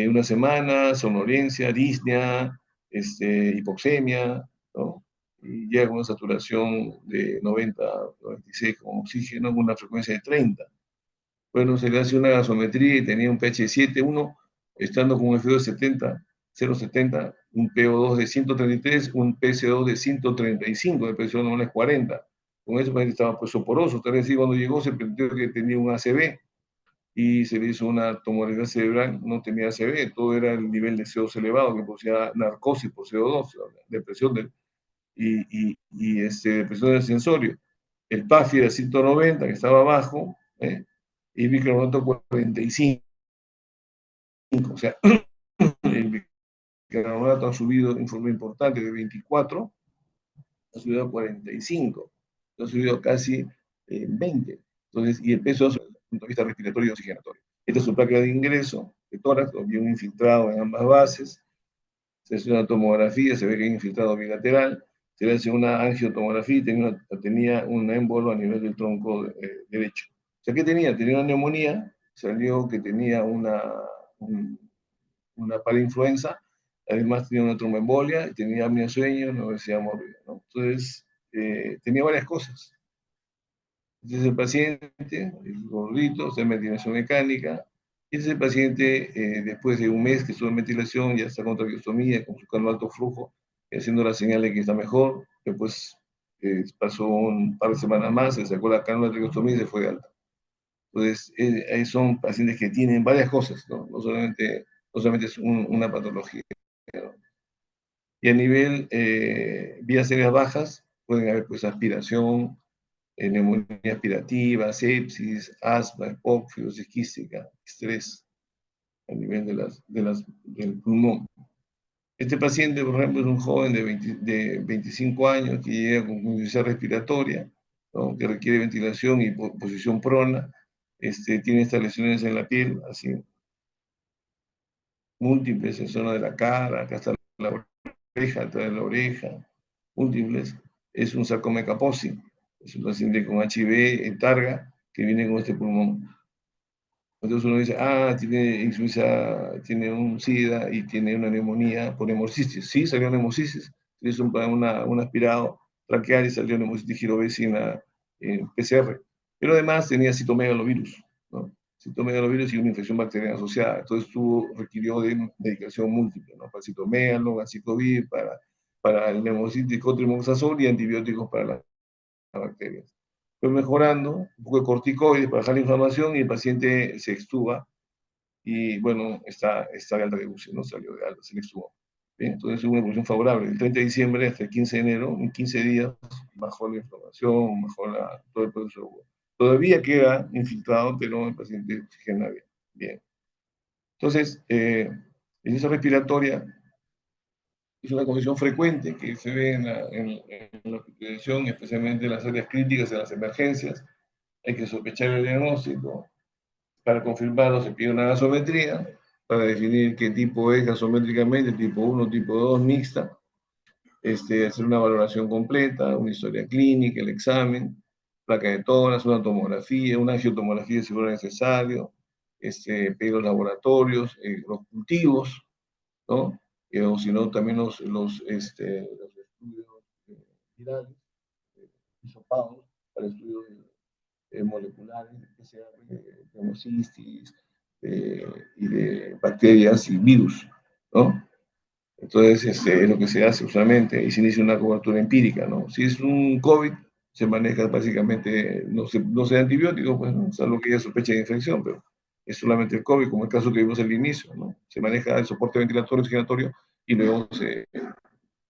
una semana, somnolencia, disnea, hipoxemia, ¿no? Y llega con una saturación de 90, 96 con oxígeno, con una frecuencia de 30. Bueno, se le hace una gasometría y tenía un pH de 7,1, estando con un FO de 70, 0,70, un PO2 de 133, un PCO2 de 135, el PCO normal es 40. Con eso paciente estaba pues soporoso, tal vez sí, cuando llegó se permitió que tenía un ACV y se le hizo una tomografía cerebral, no tenía ACV, todo era el nivel de CO2 elevado que producía narcosis por CO2, depresión depresión del sensorio. El PAFI era 190, que estaba abajo, y el bicarbonato 45. O sea, el bicarbonato ha subido en forma importante de 24, ha subido a 45, ha subido casi 20. Entonces, y el peso desde el punto de vista respiratorio y oxigenatorio. Esta es su placa de ingreso de tórax, había un infiltrado en ambas bases. Se hace una tomografía, se ve que hay infiltrado bilateral. Se le hace una angiotomografía y tenía un émbolo a nivel del tronco derecho. O sea, ¿qué tenía? Tenía una neumonía, salió que tenía una parainfluenza, además tenía una tromboembolia, y tenía apnea de sueño, una obesidad mórbida, ¿no? Entonces, tenía varias cosas. Entonces el paciente, el gordito, está en ventilación mecánica, y ese paciente, después de un mes que estuvo en ventilación, ya está con traqueostomía, con su cano alto flujo, haciendo la señal de que está mejor. Después pasó un par de semanas más, se sacó la cánula de traqueostomía y se fue de alta. Entonces, ahí son pacientes que tienen varias cosas, ¿no? No solamente es una patología, ¿no? Y a nivel vías aéreas bajas, pueden haber pues aspiración, neumonía aspirativa, sepsis, asma, EPOC, fibrosis quística, estrés a nivel del pulmón. Este paciente, por ejemplo, es un joven de 25 años que llega con insuficiencia respiratoria, ¿no? Que requiere ventilación y posición prona, tiene estas lesiones en la piel, así, múltiples en zona de la cara, acá está la oreja, atrás de la oreja, múltiples. Es un sarcoma Kaposi, es un paciente con HIV en targa que viene con este pulmón. Entonces uno dice, tiene insuficiencia, tiene un SIDA y tiene una neumonía por hemorcitis. Sí, salió hemorcitis, hizo un aspirado traqueal y salió hemorcitis girovecina en PCR. Pero además tenía citomegalovirus, ¿no? citomegalovirus y una infección bacteriana asociada. Entonces requirió de medicación múltiple, ¿no? Paracetamol, ganciclovir, para el nemocit, cotrimoxazol y antibióticos para las bacterias. Fue mejorando, un poco de corticoides para bajar la inflamación y el paciente se extuba y bueno, está de alta de UCI, ¿no? Salió de alta, se le extubó. Bien, entonces hubo una evolución favorable. El 30 de diciembre hasta el 15 de enero, en 15 días, bajó la inflamación, todo el proceso. Todavía queda infiltrado, pero el paciente oxigena bien. Bien. Entonces, esa respiratoria es una condición frecuente que se ve en la hospitalización, especialmente en las áreas críticas, en las emergencias. Hay que sospechar el diagnóstico. Para confirmarlo se pide una gasometría para definir qué tipo es gasométricamente, tipo 1, tipo 2, mixta. Hacer una valoración completa, una historia clínica, el examen, placa de tórax, una tomografía, una angiotomografía si fuera necesario, pedir los laboratorios, los cultivos, ¿no? O si no, también los estudios virales, hisopados, para estudios moleculares, que sea de hemocystis y de bacterias y virus, ¿no? Entonces, es lo que se hace usualmente y se inicia una cobertura empírica, ¿no? Si es un COVID, se maneja básicamente, no se da antibiótico, pues, ¿no? Salvo que haya sospecha de infección, pero es solamente el COVID, como el caso que vimos al inicio, ¿no? Se maneja el soporte ventilatorio, oxigenatorio, y luego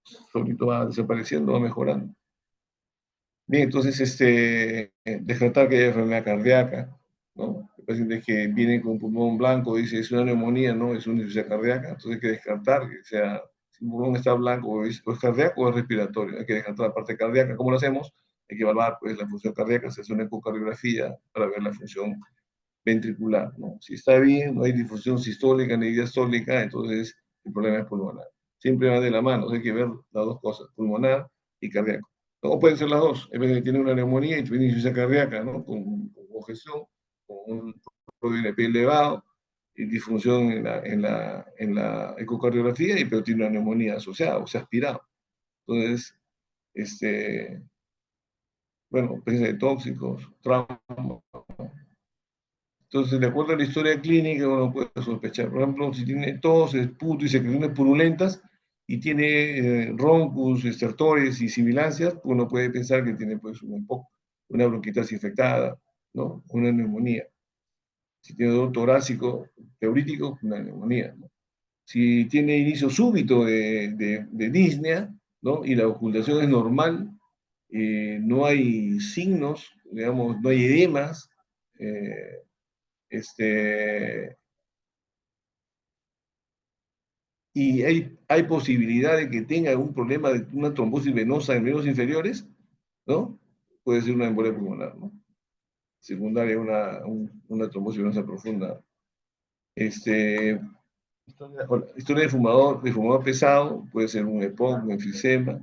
solito va desapareciendo, va mejorando. Bien, entonces, descartar que haya enfermedad cardíaca, ¿no? Hay pacientes que vienen con pulmón blanco, dice, es una neumonía, ¿no? Es una insuficiencia cardíaca, entonces hay que descartar que sea, si el pulmón está blanco, o es cardíaco o es respiratorio, hay que descartar la parte cardíaca. ¿Cómo lo hacemos? Hay que evaluar, pues, la función cardíaca, se hace una ecocardiografía para ver la función ventricular, ¿no? Si está bien, no hay difusión sistólica ni diastólica, entonces el problema es pulmonar. Siempre va de la mano, hay que ver las dos cosas, pulmonar y cardíaco. No pueden ser las dos, en vez de tener una neumonía y tiene insuficiencia cardíaca, ¿no? Con congestión, con un ProBNP elevado y disfunción en la ecocardiografía, pero tiene una neumonía asociada, o sea, aspirado. Entonces, bueno, presencia de tóxicos, trauma. Entonces, de acuerdo a la historia clínica, uno puede sospechar. Por ejemplo, si tiene tos, esputo y secreciones purulentas y tiene roncus, estertores y sibilancias, uno puede pensar que tiene pues una bronquitis infectada, ¿no? Una neumonía. Si tiene dolor torácico, pleurítico, una neumonía, ¿no? Si tiene inicio súbito de disnea, ¿no? Y la ocultación es normal, no hay signos, digamos, no hay edemas, este, y hay posibilidad de que tenga algún problema de una trombosis venosa en miembros inferiores, ¿no? Puede ser una embolia pulmonar, ¿no? Secundaria, una trombosis venosa profunda. Historia de fumador pesado, puede ser un EPOC, un enfisema.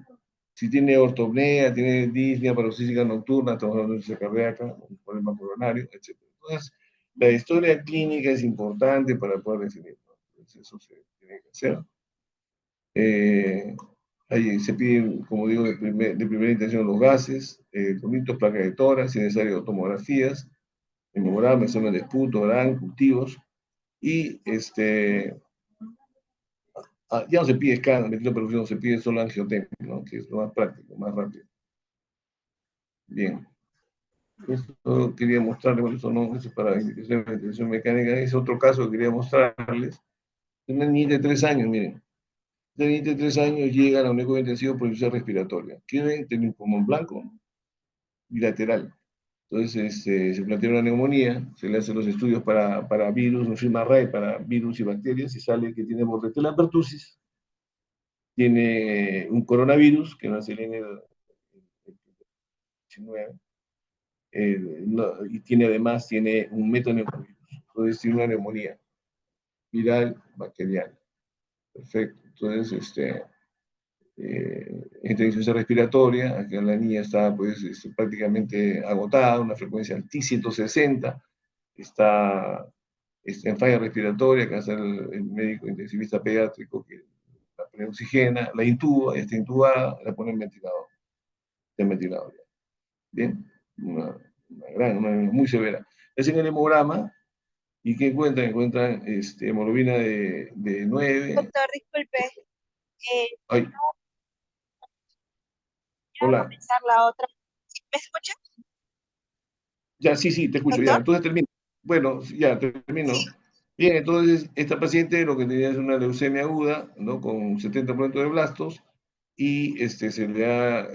Si tiene ortopnea, tiene disnea paroxística nocturna, estamos hablando de insuficiencia cardíaca, un problema coronario, etc. Entonces, la historia clínica es importante para poder definir, ¿no? Entonces, eso se tiene que hacer. Ahí se piden, como digo, de primera intención los gases, tonitos, placas de tórax, si es necesario tomografías, hemograma, examen de esputo, gran, cultivos, y ya no se pide escáner, no se pide solo angiotemia, ¿no? Que es lo más práctico, más rápido. Bien. Esto quería mostrarles, bueno, eso no, eso es para intención mecánica, es otro caso que quería mostrarles. Una niña de 3 años, miren. Una niña de 3 años llega a la unidad intensiva por insuficiencia respiratoria. ¿Quiere tener un pulmón blanco? Bilateral. Entonces, se plantea una neumonía, se le hacen los estudios para virus, un FIMA-RAE para virus y bacterias, y sale que tiene Bordetella pertussis, tiene un coronavirus, que no es el N19, y tiene un metaneumovirus. Entonces, tiene una neumonía viral bacteriana. Perfecto. Entonces, insuficiencia respiratoria, aquí la niña está pues prácticamente agotada, una frecuencia altísima, 160, está en falla respiratoria, que hace el médico intensivista pediátrico que la preoxigena, la intuba, ya está intubada, la pone en ventilador, está en ventilador ya. Bien, una muy severa. Es en el hemograma, ¿Y qué encuentran? Encuentran hemoglobina de 9. Doctor, disculpe, Ay, quiero hola. comenzar la otra. ¿Me escucha, Ya, sí, sí, te escucho, ya. doctor? Entonces termino. Bueno, ya, termino. Bien, entonces esta paciente lo que tenía es una leucemia aguda, ¿no? Con 70% de blastos y se le da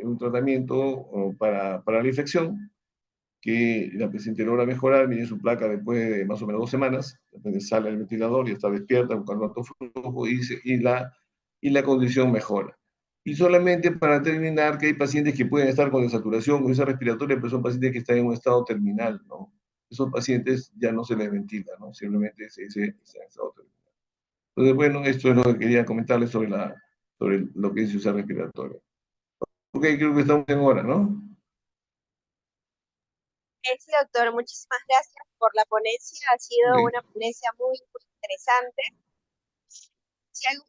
un tratamiento para la infección que la paciente logra mejorar, mide su placa después de más o menos 2 semanas, después sale el ventilador y está despierta buscando alto flujo y la condición mejora. Y solamente para terminar, que hay pacientes que pueden estar con desaturación, con esa respiratoria, pero son pacientes que están en un estado terminal, ¿no? Esos pacientes ya no se les ventila, ¿no? Simplemente se en estado terminal. Entonces, bueno, esto es lo que quería comentarles sobre lo que es usar respiratoria. Ok, creo que estamos en hora, ¿no? Sí, doctor, muchísimas gracias por la ponencia. Ha sido Ok. una ponencia muy, muy interesante. Si algún